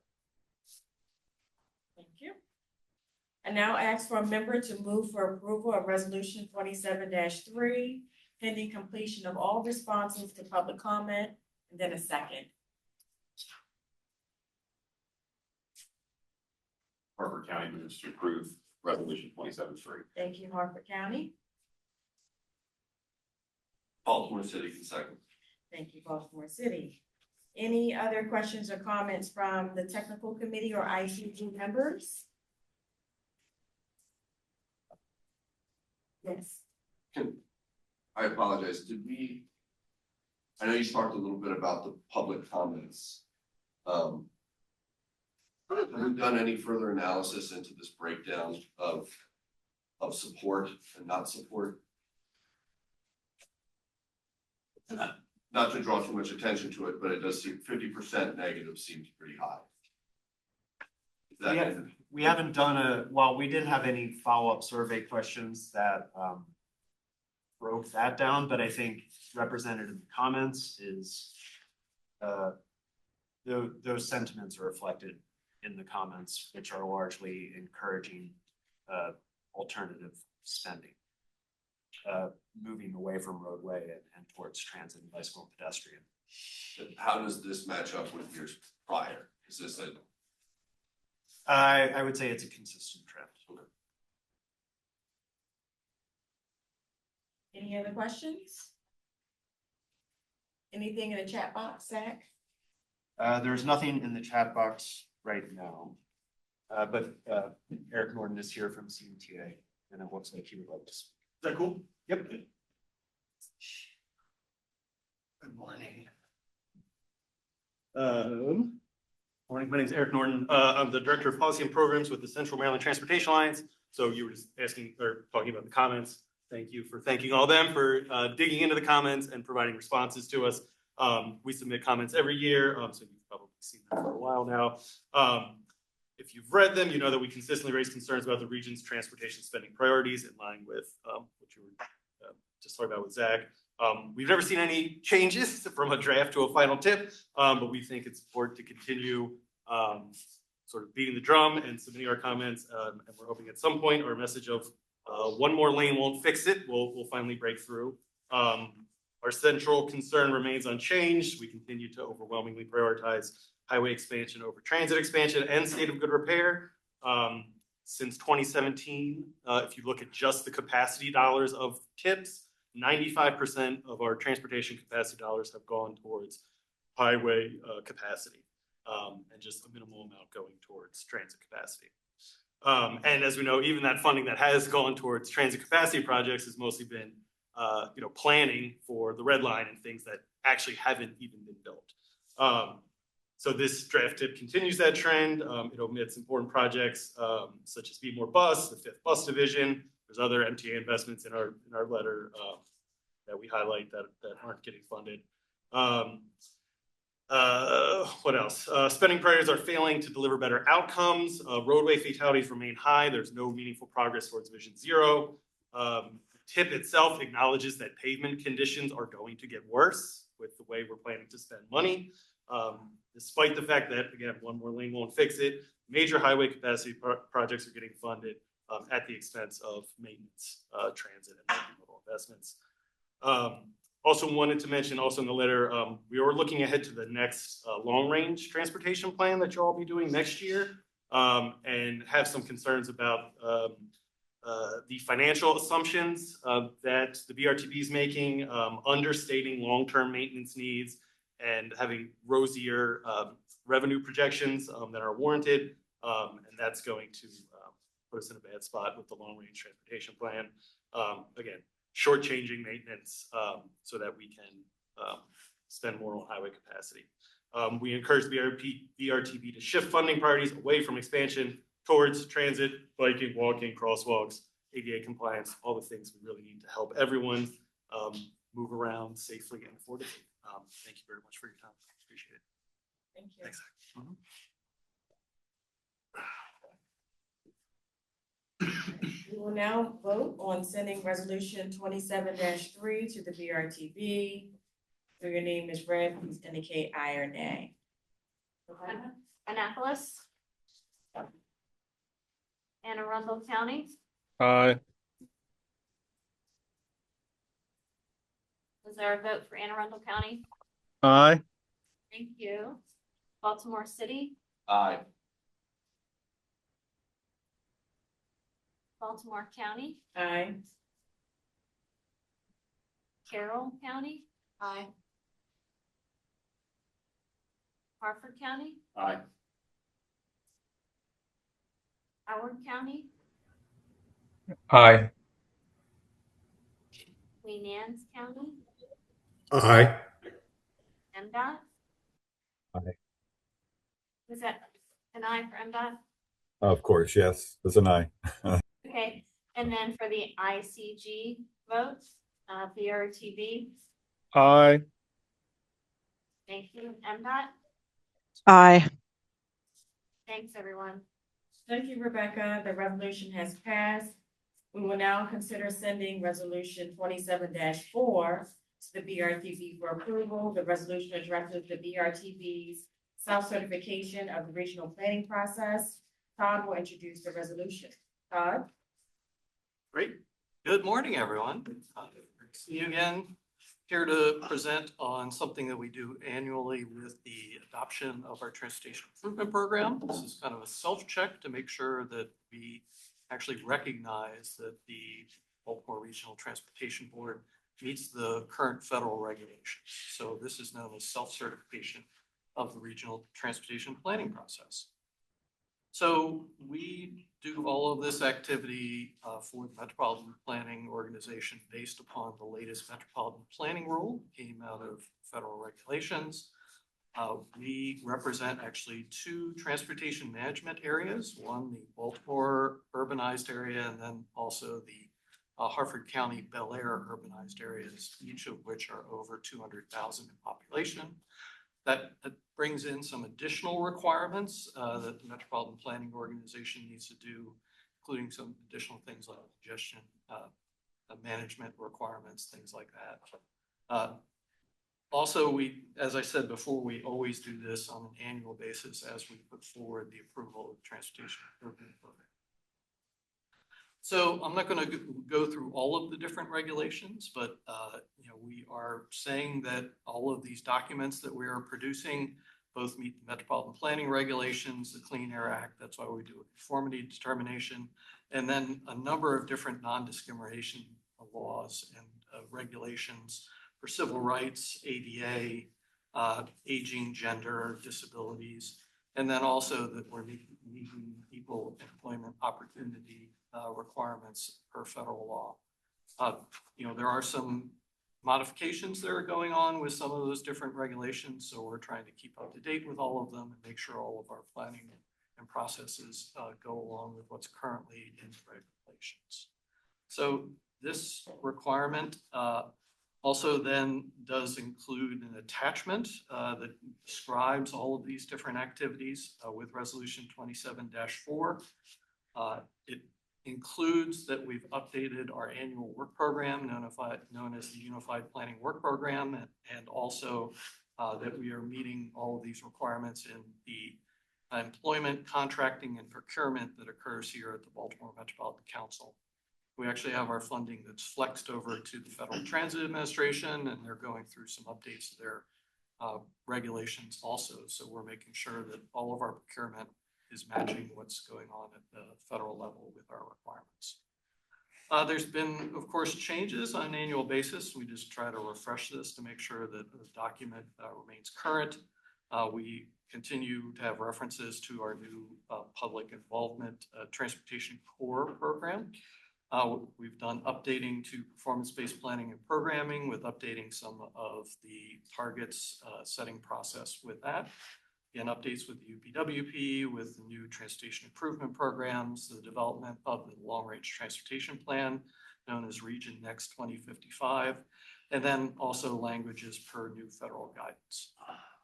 Thank you. I now ask for a member to move for approval of resolution 27-3, pending completion of all responses to public comment, and then a second. Harford County moves to approve resolution 27-3. Thank you, Harford County. Baltimore City can second. Thank you, Baltimore City. Any other questions or comments from the technical committee or ICG members? Yes. I apologize, I know you talked a little bit about the public comments. Have we done any further analysis into this breakdown of support and not support? Not to draw too much attention to it, but it does seem 50% negative seems pretty high. Is that- We haven't done while we didn't have any follow-up survey questions that broke that down, but I think represented in the comments is those sentiments are reflected in the comments, which are largely encouraging alternative spending. Moving away from roadway and towards transit and bicycle and pedestrian. How does this match up with years prior? Is this a? I would say it's a consistent trend. Any other questions? Anything in the chat box, Zach? There's nothing in the chat box right now. But Eric Norton is here from CMTA, and it looks like he would like to speak. Is that cool? Yep. Good morning. Morning, my name is Eric Norton. I'm the Director of Policy and Programs with the Central Maryland Transportation Alliance. So you were just asking or talking about the comments. Thank you for thanking all them for digging into the comments and providing responses to us. We submit comments every year, so you've probably seen them for a while now. If you've read them, you know that we consistently raise concerns about the region's transportation spending priorities in line with what you were just talking about with Zach. We've never seen any changes from a draft to a final tip, but we think it's important to continue sort of beating the drum and submitting our comments. And we're hoping at some point our message of one more lane won't fix it will finally break through. Our central concern remains unchanged. We continue to overwhelmingly prioritize highway expansion over transit expansion and state of good repair. Since 2017, if you look at just the capacity dollars of TIPS, 95% of our transportation capacity dollars have gone towards highway capacity, and just a minimal amount going towards transit capacity. And as we know, even that funding that has gone towards transit capacity projects has mostly been, planning for the red line and things that actually haven't even been built. So this draft tip continues that trend. It omits important projects such as Be More Bus, the 5th Bus Division. There's other MTA investments in our letter that we highlight that aren't getting funded. What else? Spending priorities are failing to deliver better outcomes. Roadway fatalities remain high. There's no meaningful progress towards Vision Zero. TIP itself acknowledges that pavement conditions are going to get worse with the way we're planning to spend money. Despite the fact that, again, one more lane won't fix it, major highway capacity projects are getting funded at the expense of maintenance, transit, and multimodal investments. Also wanted to mention also in the letter, we are looking ahead to the next long-range transportation plan that you'll all be doing next year, and have some concerns about the financial assumptions that the BRTB is making, understating long-term maintenance needs and having rosier revenue projections that are warranted. And that's going to put us in a bad spot with the long-range transportation plan. Again, shortchanging maintenance so that we can spend more on highway capacity. We encourage the BRTB to shift funding priorities away from expansion towards transit, biking, walking, crosswalks, ADA compliance, all the things we really need to help everyone move around safely and affordably. Thank you very much for your time. Appreciate it. Thank you. Thanks. We will now vote on sending resolution 27-3 to the BRTB. If your name is read, please indicate aye or nay. Annapolis. Anne Arundel County. Aye. Was there a vote for Anne Arundel County? Aye. Thank you. Baltimore City. Aye. Baltimore County. Aye. Carroll County. Aye. Harford County, Aye. Howard County, Aye. Queen Anne's County, Aye. MDOT. Aye. Was that an aye for MDOT? Of course, yes, it's an aye. Okay, and then for the ICG votes, BRTB, Aye. thank you, MDOT, Aye. thanks, everyone. Thank you, Rebecca. The resolution has passed. We will now consider sending resolution 27-4 to the BRTB for approval. The resolution addresses the BRTB's self-certification of the regional planning process. Todd will introduce the resolution. Todd? Great. Good morning, everyone. See you again. Here to present on something that we do annually with the adoption of our transportation improvement program. This is kind of a self-check to make sure that we actually recognize that the Baltimore Regional Transportation Board meets the current federal regulations. So this is known as self-certification of the regional transportation planning process. So we do all of this activity for the Metropolitan Planning Organization based upon the latest Metropolitan Planning Rule, came out of federal regulations. We represent actually two transportation management areas, one the Baltimore urbanized area, and then also the Harford County Bel Air urbanized areas, each of which are over 200,000 in population. That brings in some additional requirements that the Metropolitan Planning Organization needs to do, including some additional things like congestion management requirements, things like that. Also, as I said before, we always do this on an annual basis as we put forward the approval of the Transportation Improvement Program. So I'm not going to go through all of the different regulations, but we are saying that all of these documents that we are producing both meet the Metropolitan Planning Regulations, the Clean Air Act. That's why we do a conformity determination, and then a number of different non-discrimination laws and regulations for civil rights, ADA, aging, gender, disabilities, and then also that we're meeting equal employment opportunity requirements per federal law. There are some modifications that are going on with some of those different regulations, so we're trying to keep up to date with all of them and make sure all of our planning and processes go along with what's currently in the regulations. So this requirement also then does include an attachment that describes all of these different activities with resolution 27-4. It includes that we've updated our annual work program known as the Unified Planning Work Program, and also that we are meeting all of these requirements in the employment, contracting, and procurement that occurs here at the Baltimore Metropolitan Council. We actually have our funding that's flexed over to the Federal Transit Administration, and they're going through some updates to their regulations also. So we're making sure that all of our procurement is matching what's going on at the federal level with our requirements. There's been, of course, changes on an annual basis. We just try to refresh this to make sure that the document remains current. We continue to have references to our new public involvement transportation core program. We've done updating to performance-based planning and programming with updating some of the targets setting process with that. Again, updates with the UPWP, with the new transportation improvement programs, the development of the long-range transportation plan known as Region Next 2055, and then also languages per new federal guidance.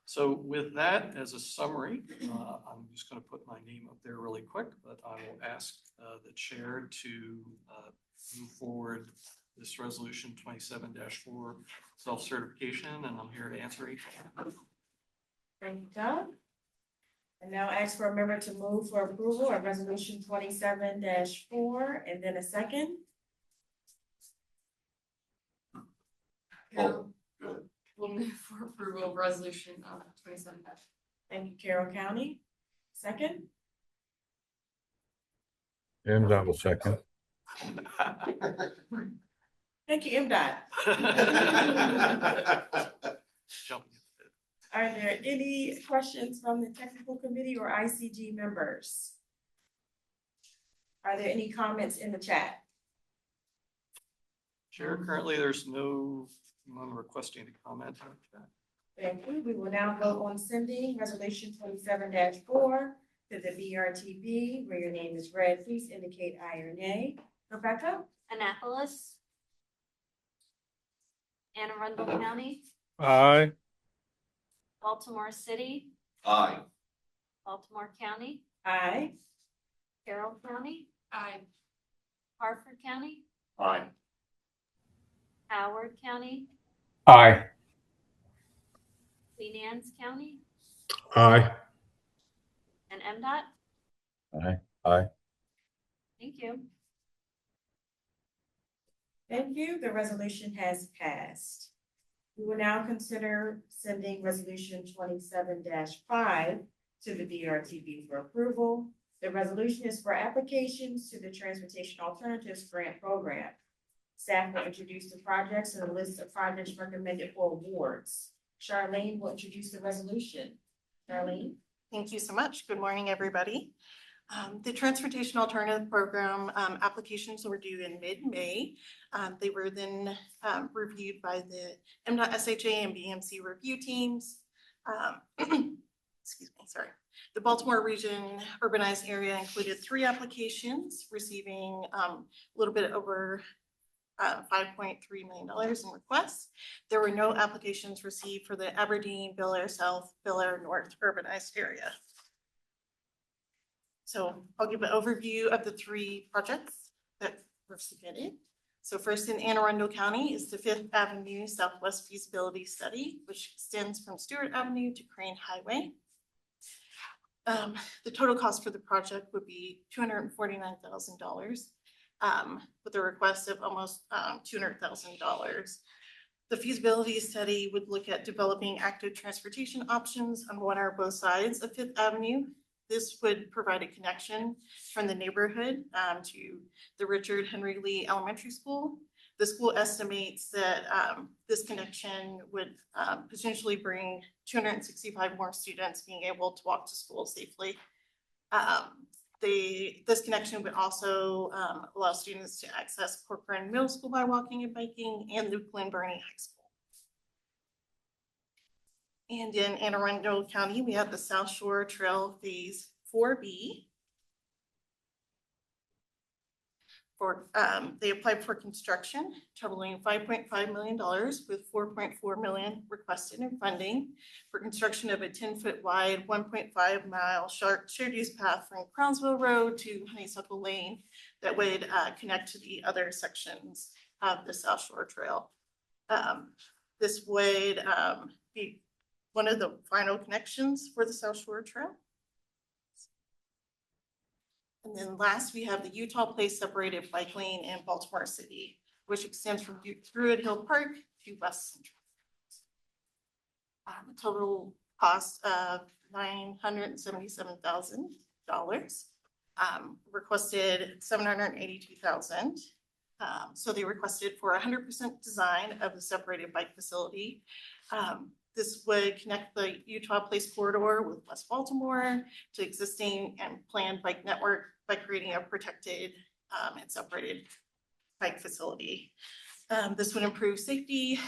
So with that as a summary, I'm just going to put my name up there really quick, but I will ask the chair to move forward this resolution 27-4 self-certification, and I'm here to answer each one. Thank you, Doug. And now ask for a member to move for approval of resolution 27-4, and then a second. Carol, we'll move for approval of resolution 27. Thank you, Carroll County. Second. MDOT will second. Thank you, MDOT. Are there any questions from the technical committee or ICG members? Are there any comments in the chat? Chair, currently there's no one requesting to comment on that. Thank you. We will now vote on sending resolution 27-4 to the BRTB. Where your name is read, please indicate aye or nay. Rebecca? Annapolis. Anne Arundel County, Aye. Baltimore City, Aye. Baltimore County, Aye. Carroll County, Aye. Harford County, Aye. Howard County, Aye. Queen Anne's County, Aye. and MDOT. Aye. Aye. Thank you. Thank you. The resolution has passed. We will now consider sending resolution 27-5 to the BRTB for approval. The resolution is for applications to the Transportation Alternatives Grant Program. Staff will introduce the projects and a list of projects recommended for awards. Charlene will introduce the resolution. Charlene? Thank you so much. Good morning, everybody. The Transportation Alternative Program applications were due in mid-May. They were then reviewed by the MDOT SHA and BMC review teams. Excuse me, sorry. The Baltimore region urbanized area included 3 applications, receiving a little bit over $5.3 million in requests. There were no applications received for the Aberdeen, Bel Air South, Bel Air North urbanized area. So I'll give an overview of the 3 projects that were submitted. So first in Anne Arundel County is the 5th Avenue Southwest Feasibility Study, which extends from Stewart Avenue to Crane Highway. The total cost for the project would be $249,000 with a request of almost $200,000. The feasibility study would look at developing active transportation options on one or both sides of 5th Avenue. This would provide a connection from the neighborhood to the Richard Henry Lee Elementary School. The school estimates that this connection would potentially bring 265 more students being able to walk to school safely. This connection would also allow students to access Corcoran Middle School by walking and biking and Luke Glen Burnie High School. And in Anne Arundel County, we have the South Shore Trail Phase 4B. They applied for construction totaling $5.5 million with $4.4 million requested in funding for construction of a 10-foot wide, 1.5 mile shared use path from Crownsville Road to Honeysuckle Lane that would connect to the other sections of the South Shore Trail. This would be one of the final connections for the South Shore Trail. And then last, we have the Utah Place Separated Bike Lane in Baltimore City, which extends from Druid Hill Park to West Central. A total cost of $977,000. Requested $782,000. So they requested for 100% design of the separated bike facility. This would connect the Utah Place corridor with West Baltimore to existing and planned bike network by creating a protected and separated bike facility. This would improve safety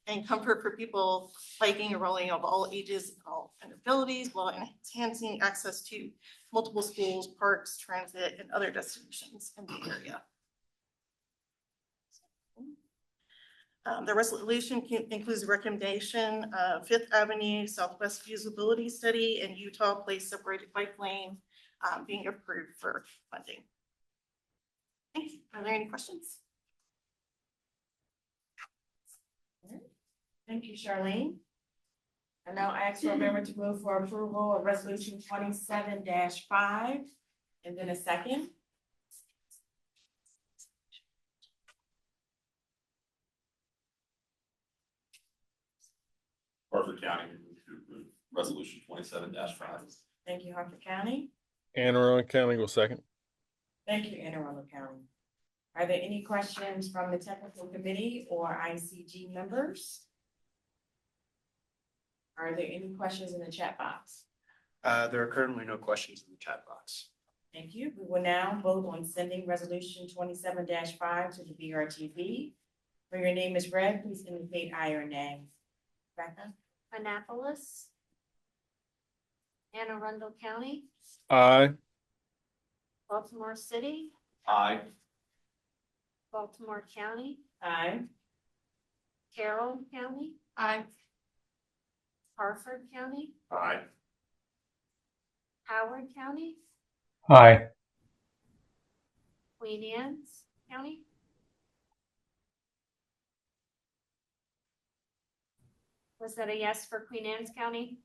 and comfort for people biking and rolling of all ages and abilities while enhancing access to multiple schools, parks, transit, and other destinations in the area. The resolution includes a recommendation of 5th Avenue Southwest Feasibility Study and Utah Place Separated Bike Lane being approved for funding. Thank you. Are there any questions? Thank you, Charlene. I now ask for a member to move for approval of resolution 27-5 and then a second. Harford County, we move to approve resolution 27-5. Thank you, Harford County. Anne Arundel County will second. Thank you, Anne Arundel County. Are there any questions from the technical committee or ICG members? Are there any questions in the chat box? There are currently no questions in the chat box. Thank you. We will now vote on sending resolution 27-5 to the BRTB. When your name is read, please indicate aye or nay. Becca? Annapolis. Anne Arundel County, Aye. Baltimore City, Aye. Baltimore County, Aye. Carroll County, Aye. Harford County, Aye. Howard County, Aye. Queen Anne's County, was that a yes for Queen Anne's County?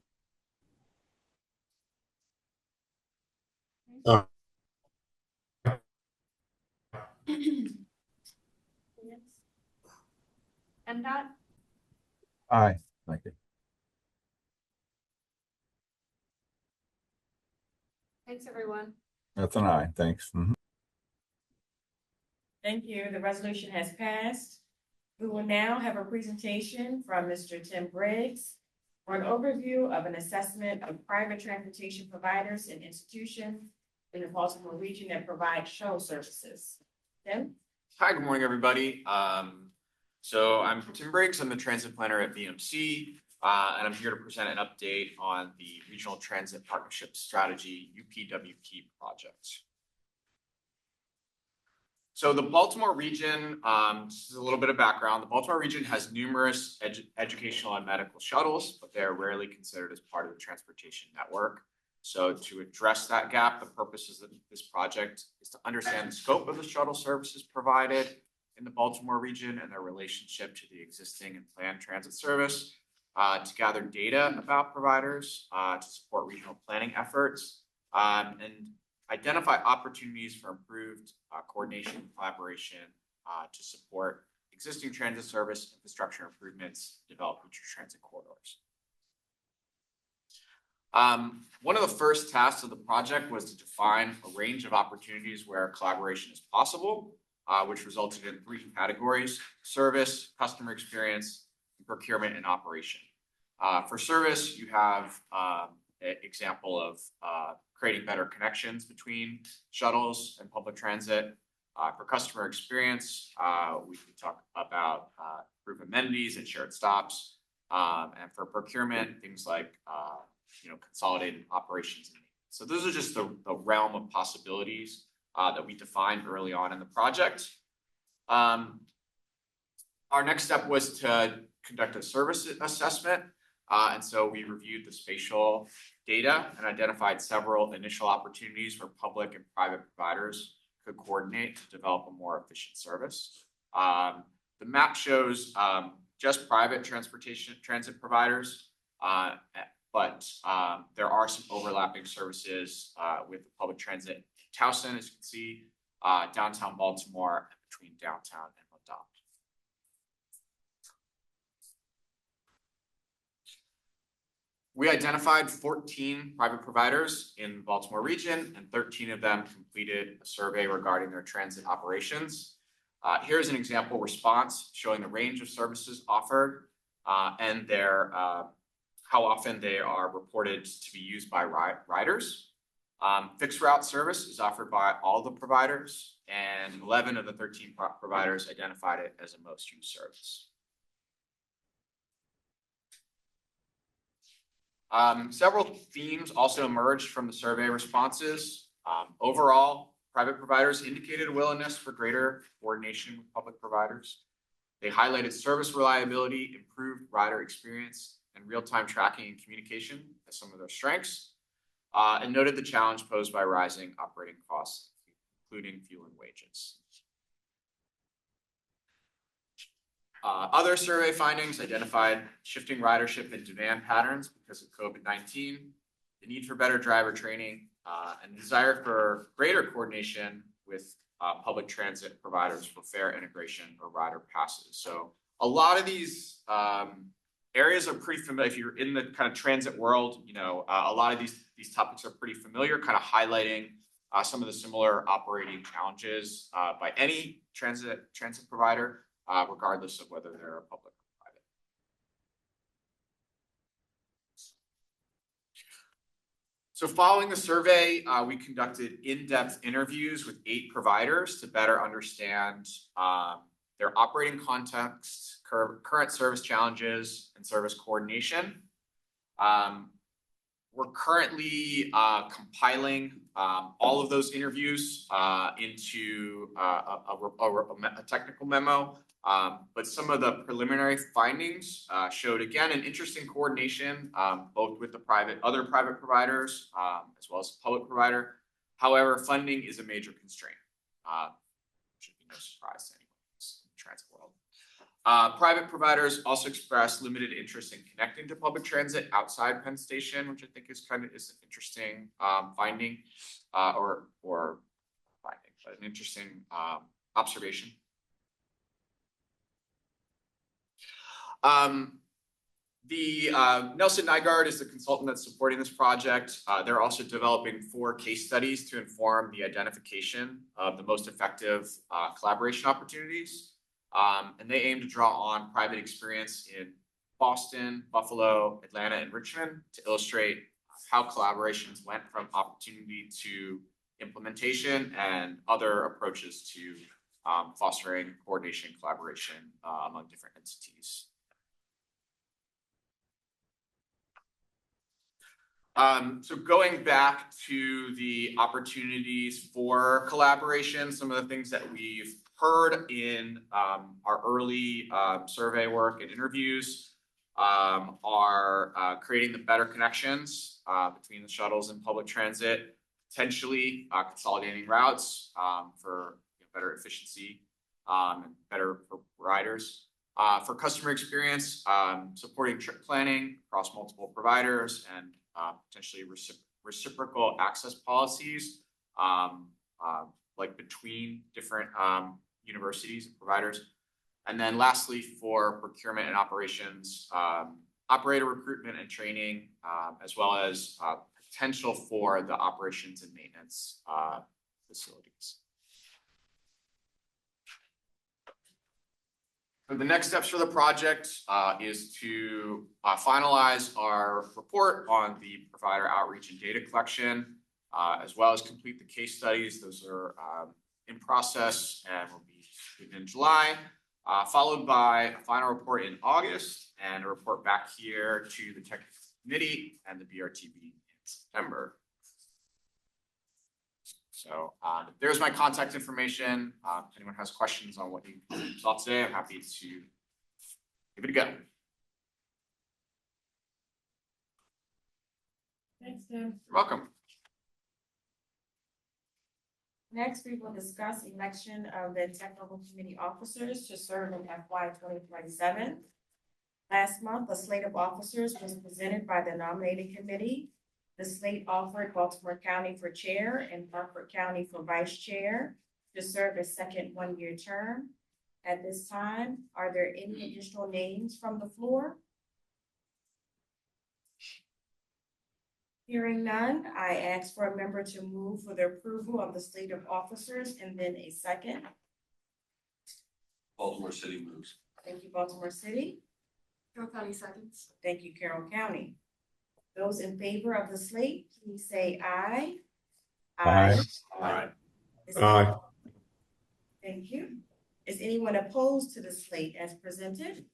Aye. Yes. MDOT, Aye, thank you. thanks everyone. That's an aye, thanks. Mhm. Thank you. The resolution has passed. We will now have a presentation from Mr. Tim Briggs for an overview of an assessment of private transportation providers and institutions in the Baltimore region that provide shuttle services. Tim? Hi, good morning, everybody. So I'm Tim Briggs. I'm the transit planner at VMC, and I'm here to present an update on the Regional Transit Partnership Strategy UPWP project. So the Baltimore region, this is a little bit of background. The Baltimore region has numerous educational and medical shuttles, but they are rarely considered as part of the transportation network. So to address that gap, the purpose of this project is to understand the scope of the shuttle services provided in the Baltimore region and their relationship to the existing and planned transit service, to gather data about providers, to support regional planning efforts, and identify opportunities for improved coordination and collaboration to support existing transit service infrastructure improvements, develop future transit corridors. One of the first tasks of the project was to define a range of opportunities where collaboration is possible, which resulted in 3 categories: service, customer experience, and procurement and operation. For service, you have an example of creating better connections between shuttles and public transit. For customer experience, we can talk about improved amenities and shared stops. And for procurement, things like consolidated operations. So those are just the realm of possibilities that we defined early on in the project. Our next step was to conduct a service assessment. And so we reviewed the spatial data and identified several initial opportunities where public and private providers could coordinate to develop a more efficient service. The map shows just private transit providers, but there are some overlapping services with public transit in Towson, as you can see, downtown Baltimore, and between downtown and Ladont. We identified 14 private providers in the Baltimore region, and 13 of them completed a survey regarding their transit operations. Here's an example response showing the range of services offered and their how often they are reported to be used by riders. Fixed route service is offered by all the providers, and 11 of the 13 providers identified it as a most used service. Several themes also emerged from the survey responses. Overall, private providers indicated a willingness for greater coordination with public providers. They highlighted service reliability, improved rider experience, and real-time tracking and communication as some of their strengths, and noted the challenge posed by rising operating costs, including fuel and wages. Other survey findings identified shifting ridership and demand patterns because of COVID-19, the need for better driver training, and the desire for greater coordination with public transit providers for fare integration or rider passes. So a lot of these areas are pretty familiar. If you're in the kind of transit world, a lot of these topics are pretty familiar, kind of highlighting some of the similar operating challenges by any transit provider, regardless of whether they're a public or So following the survey, we conducted in-depth interviews with 8 providers to better understand their operating context, current service challenges, and service coordination. We're currently compiling all of those interviews into a technical memo. But some of the preliminary findings showed again an interesting coordination both with the other private providers as well as the public provider. However, funding is a major constraint. Should be no surprise to anyone who's in the transit world. Private providers also expressed limited interest in connecting to public transit outside Penn Station, which I think is an interesting finding or finding, but an interesting observation. Nelson Nygaard is the consultant that's supporting this project. They're also developing 4 case studies to inform the identification of the most effective collaboration opportunities. And they aim to draw on private experience in Boston, Buffalo, Atlanta, and Richmond to illustrate how collaborations went from opportunity to implementation and other approaches to fostering coordination and collaboration among different entities. So going back to the opportunities for collaboration, some of the things that we've heard in our early survey work and interviews are creating the better connections between the shuttles and public transit, potentially consolidating routes for better efficiency and better for riders. For customer experience, supporting trip planning across multiple providers and potentially reciprocal access policies, like between different universities and providers. And then lastly, for procurement and operations, operator recruitment and training, as well as potential for the operations and maintenance facilities. So the next steps for the project is to finalize our report on the provider outreach and data collection, as well as complete the case studies. Those are in process and will be in July, followed by a final report in August and a report back here to the technical committee and the BRTB in September. So there's my contact information. If anyone has questions on what you saw today, I'm happy to give it a go. Thanks, Tim. You're welcome. Next, we will discuss election of the technical committee officers to serve in FY 2027. Last month, a slate of officers was presented by the nominating committee. The slate offered Baltimore County for chair and Hartford County for vice chair to serve a second one-year term. At this time, are there any additional names from the floor? Hearing none, I ask for a member to move for the approval of the slate of officers and then a second. Baltimore City moves. Thank you, Baltimore City. Carroll County seconds. Thank you, Carroll County. Those in favor of the slate, please say aye. Aye. Aye. Aye. Thank you. Is anyone opposed to the slate as presented?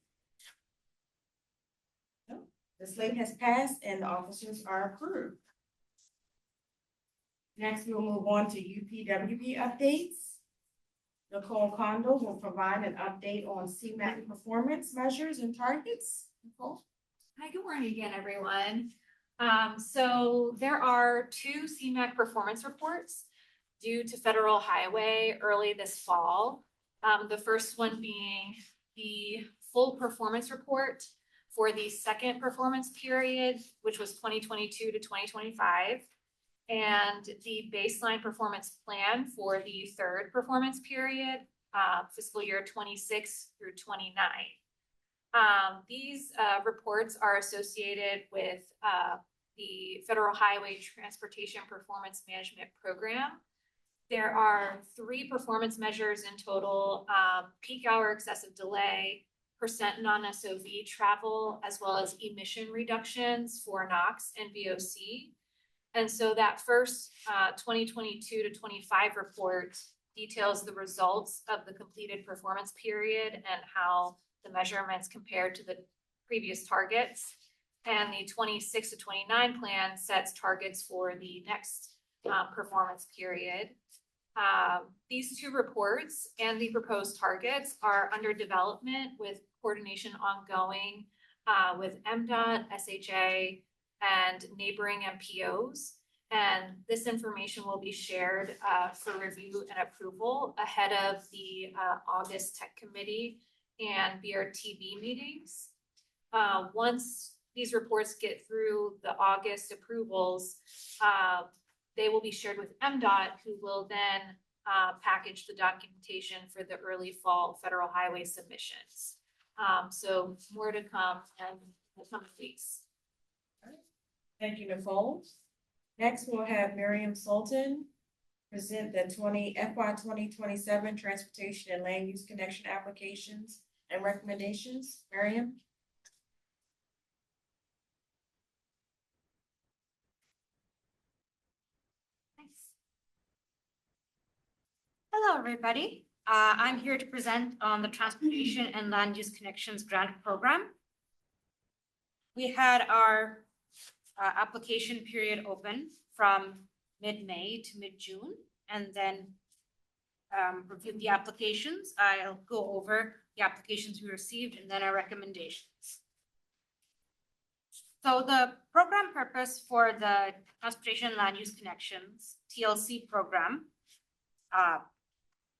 No. The slate has passed and the officers are approved. Next, we will move on to UPWP updates. Nicole Kondo will provide an update on CMAQ performance measures and targets. Nicole? Hi, good morning again, everyone. So there are 2 CMAQ performance reports due to Federal Highway early this fall. The first one being the full performance report for the second performance period, which was 2022 to 2025, and the baseline performance plan for the third performance period, fiscal year 26 through 29. These reports are associated with the Federal Highway Transportation Performance Management Program. There are 3 performance measures in total: peak hour excessive delay, percent non-SOV travel, as well as emission reductions for NOx and VOC. And so that first 2022 to 25 report details the results of the completed performance period and how the measurements compared to the previous targets. And the 26 to 29 plan sets targets for the next performance period. These two reports and the proposed targets are under development with coordination ongoing with MDOT, SHA, and neighboring MPOs. And this information will be shared for review and approval ahead of the August Tech Committee and BRTB meetings. Once these reports get through the August approvals, they will be shared with MDOT, who will then package the documentation for the early fall federal highway submissions. So more to come in the coming weeks. Thank you, Nicole. Next, we'll have Miriam Sultan present the FY 2027 Transportation and Land Use Connection Applications and Recommendations. Miriam? Thanks. Hello, everybody. I'm here to present on the Transportation and Land Use Connections Grant Program. We had our application period open from mid-May to mid-June, and then reviewed the applications. I'll go over the applications we received and then our recommendations. So the program purpose for the Transportation and Land Use Connections, TLC program,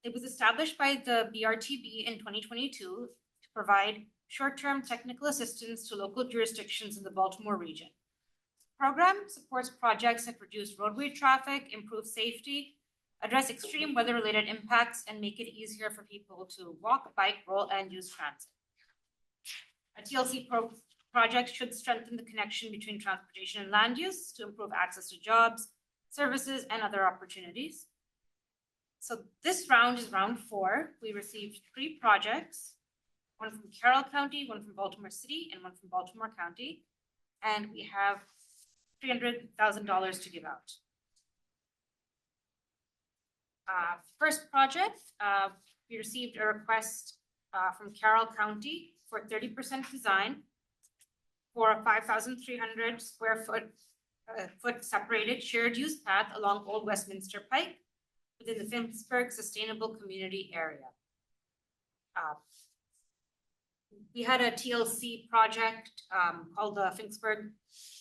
it was established by the BRTB in 2022 to provide short-term technical assistance to local jurisdictions in the Baltimore region. The program supports projects that reduce roadway traffic, improve safety, address extreme weather-related impacts, and make it easier for people to walk, bike, roll, and use transit. A TLC project should strengthen the connection between transportation and land use to improve access to jobs, services, and other opportunities. So this round is round 4. We received 3 projects, one from Carroll County, one from Baltimore City, and one from Baltimore County. And we have $300,000 to give out. First project, we received a request from Carroll County for 30% design for a 5,300 square foot separated shared use path along Old Westminster Pike within the Finksburg Sustainable Community Area. We had a TLC project called the Finksburg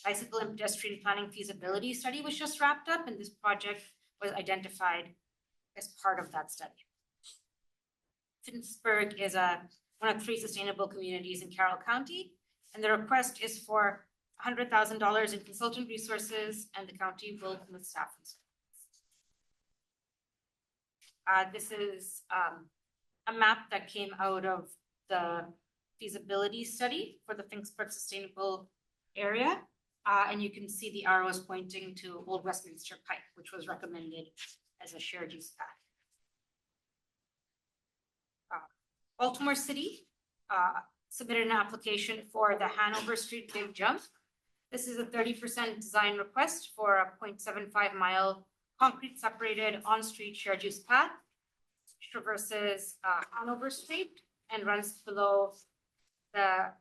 Bicycle and Pedestrian Planning Feasibility Study, which just wrapped up, and this project was identified as part of that study. Finksburg is one of 3 sustainable communities in Carroll County, and the request is for $100,000 in consultant resources, and the county will commit staff resources. This is a map that came out of the feasibility study for the Finksburg Sustainable Area, and you can see the arrows pointing to Old Westminster Pike, which was recommended as a shared use path. Baltimore City submitted an application for the Hanover Street Big Jump. This is a 30% design request for a 0.75 mile concrete separated on-street shared use path, which traverses Hanover Street and runs below the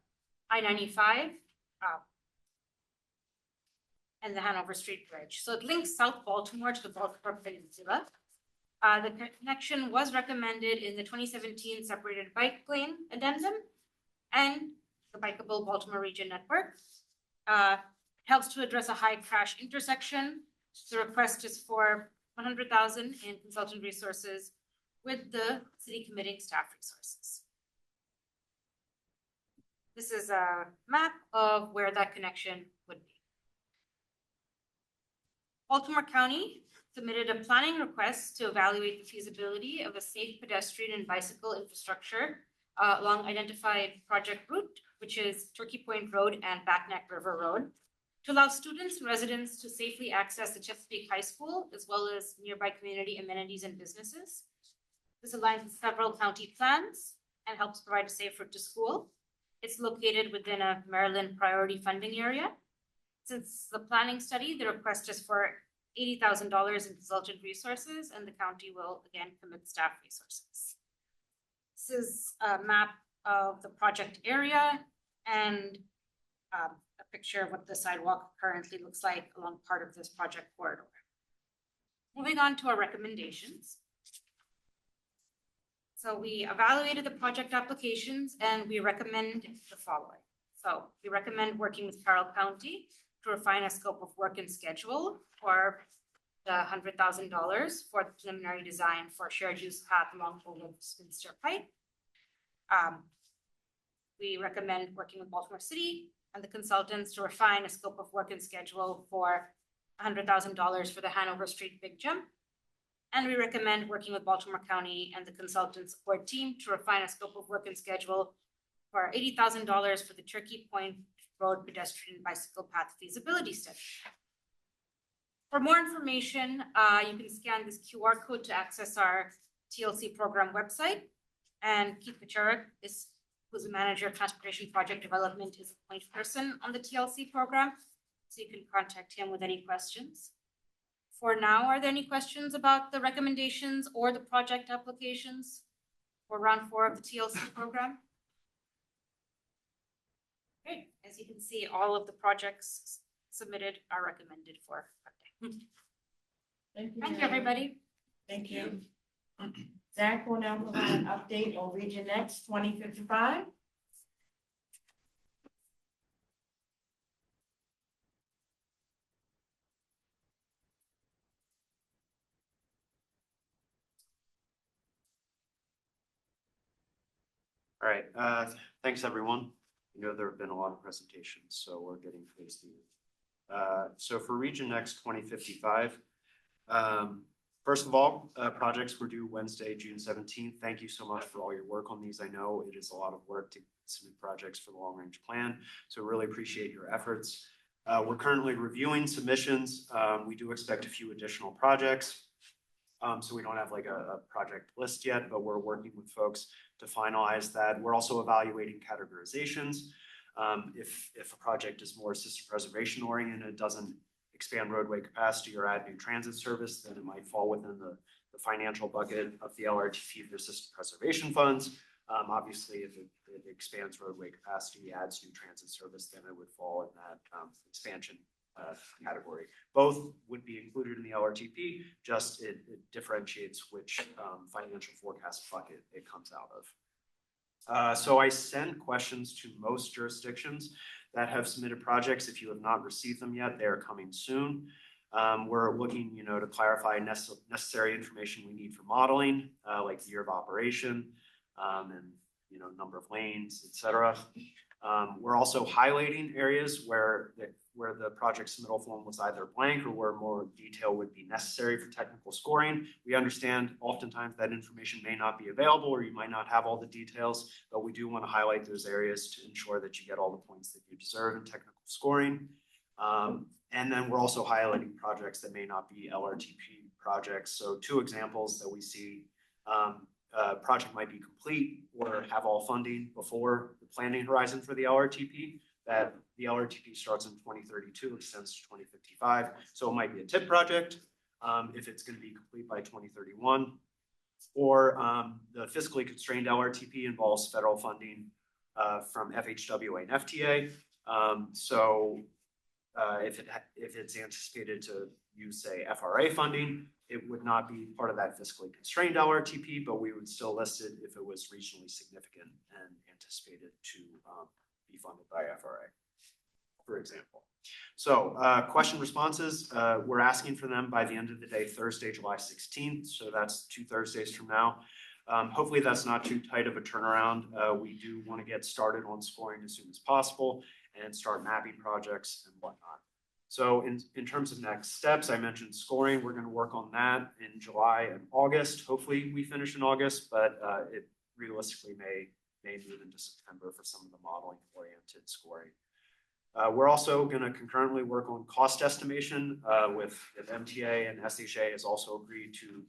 I-95 and the Hanover Street Bridge. So it links South Baltimore to the Baltimore Peninsula. The connection was recommended in the 2017 separated bike lane addendum and the Bikeable Baltimore Region Network. Helps to address a high crash intersection. The request is for $100,000 in consultant resources with the city committing staff resources. This is a map of where that connection would be. Baltimore County submitted a planning request to evaluate the feasibility of a safe pedestrian and bicycle infrastructure along identified project route, which is Turkey Point Road and Back Neck River Road, to allow students and residents to safely access the Chesapeake High School, as well as nearby community amenities and businesses. This aligns with several county plans and helps provide a safe route to school. It's located within a Maryland priority funding area. Since the planning study, the request is for $80,000 in consultant resources, and the county will again commit staff resources. This is a map of the project area and a picture of what the sidewalk currently looks like along part of this project corridor. Moving on to our recommendations. So we evaluated the project applications and we recommend the following. So we recommend working with Carroll County to refine a scope of work and schedule for the $100,000 for the preliminary design for shared use path along Old Westminster Pike. We recommend working with Baltimore City and the consultants to refine a scope of work and schedule for $100,000 for the Hanover Street Big Jump. And we recommend working with Baltimore County and the consultant support team to refine a scope of work and schedule for $80,000 for the Turkey Point Road pedestrian and bicycle path feasibility study. For more information, you can scan this QR code to access our TLC program website. And Keith Pacharik, who's the manager of transportation project development, is a point person on the TLC program. So you can contact him with any questions. For now, are there any questions about the recommendations or the project applications for round 4 of the TLC program? Great. As you can see, all of the projects submitted are recommended for funding. Thank you. Thank you, everybody. Thank you. Zach will now provide an update on Region Next 2055. All right, thanks, everyone. You know, there have been a lot of presentations, so we're getting close to it. So for Region Next 2055, first of all, projects were due Wednesday, June 17th. Thank you so much for all your work on these. I know it is a lot of work to submit projects for the long range plan, so really appreciate your efforts. We're currently reviewing submissions. We do expect a few additional projects. So we don't have like a project list yet, but we're working with folks to finalize that. We're also evaluating categorizations. If a project is more system preservation oriented, doesn't expand roadway capacity or add new transit service, then it might fall within the financial bucket of the LRTP for system preservation funds. Obviously, if it expands roadway capacity, adds new transit service, then it would fall in that expansion category. Both would be included in the LRTP, just it differentiates which financial forecast bucket it comes out of. So I send questions to most jurisdictions that have submitted projects. If you have not received them yet, they are coming soon. We're looking, to clarify necessary information we need for modeling, like the year of operation, and number of lanes, et cetera. We're also highlighting areas where the project submittal form was either blank or where more detail would be necessary for technical scoring. We understand oftentimes that information may not be available or you might not have all the details, but we do want to highlight those areas to ensure that you get all the points that you deserve in technical scoring. And then we're also highlighting projects that may not be LRTP projects. So 2 examples that we see, project might be complete or have all funding before the planning horizon for the LRTP, that the LRTP starts in 2032, extends to 2055. So it might be a TIP project if it's going to be complete by 2031. Or the fiscally constrained LRTP involves federal funding from FHWA and FTA. If it's anticipated to use, say, FRA funding, it would not be part of that fiscally constrained LRTP, but we would still list it if it was regionally significant and anticipated to be funded by FRA, for example. So question responses, we're asking for them by the end of the day, Thursday, July 16th. So that's 2 Thursdays from now. Hopefully that's not too tight of a turnaround. We do want to get started on scoring as soon as possible and start mapping projects and whatnot. So in terms of next steps, I mentioned scoring. We're going to work on that in July and August. Hopefully we finish in August, but it realistically may move into September for some of the modeling oriented scoring. We're also going to concurrently work on cost estimation with MTA, and SHA has also agreed to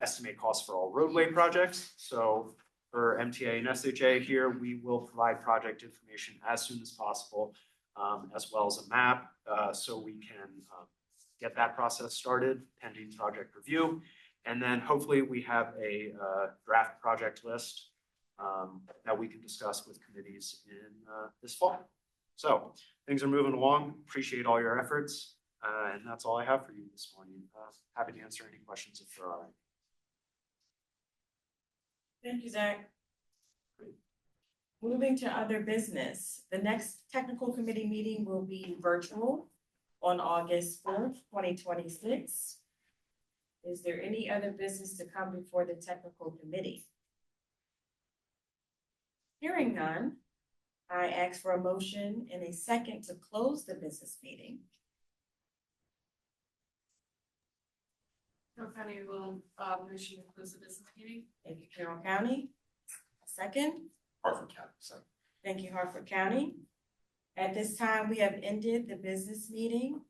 estimate costs for all roadway projects. So for MTA and SHA here, we will provide project information as soon as possible. as well as a map, so we can get that process started pending project review. And then hopefully we have a draft project list that we can discuss with committees in this fall. So things are moving along. Appreciate all your efforts. And that's all I have for you this morning. Happy to answer any questions if there are any. Thank you, Zach. Moving to other business, the next technical committee meeting will be virtual on August 4th, 2026. Is there any other business to come before the technical committee? Hearing none, I ask for a motion and a second to close the business meeting. Carroll County will, motion to close the business meeting. Thank you, Carroll County. A second. Hartford County, so. Thank you, Hartford County. At this time, we have ended the business meeting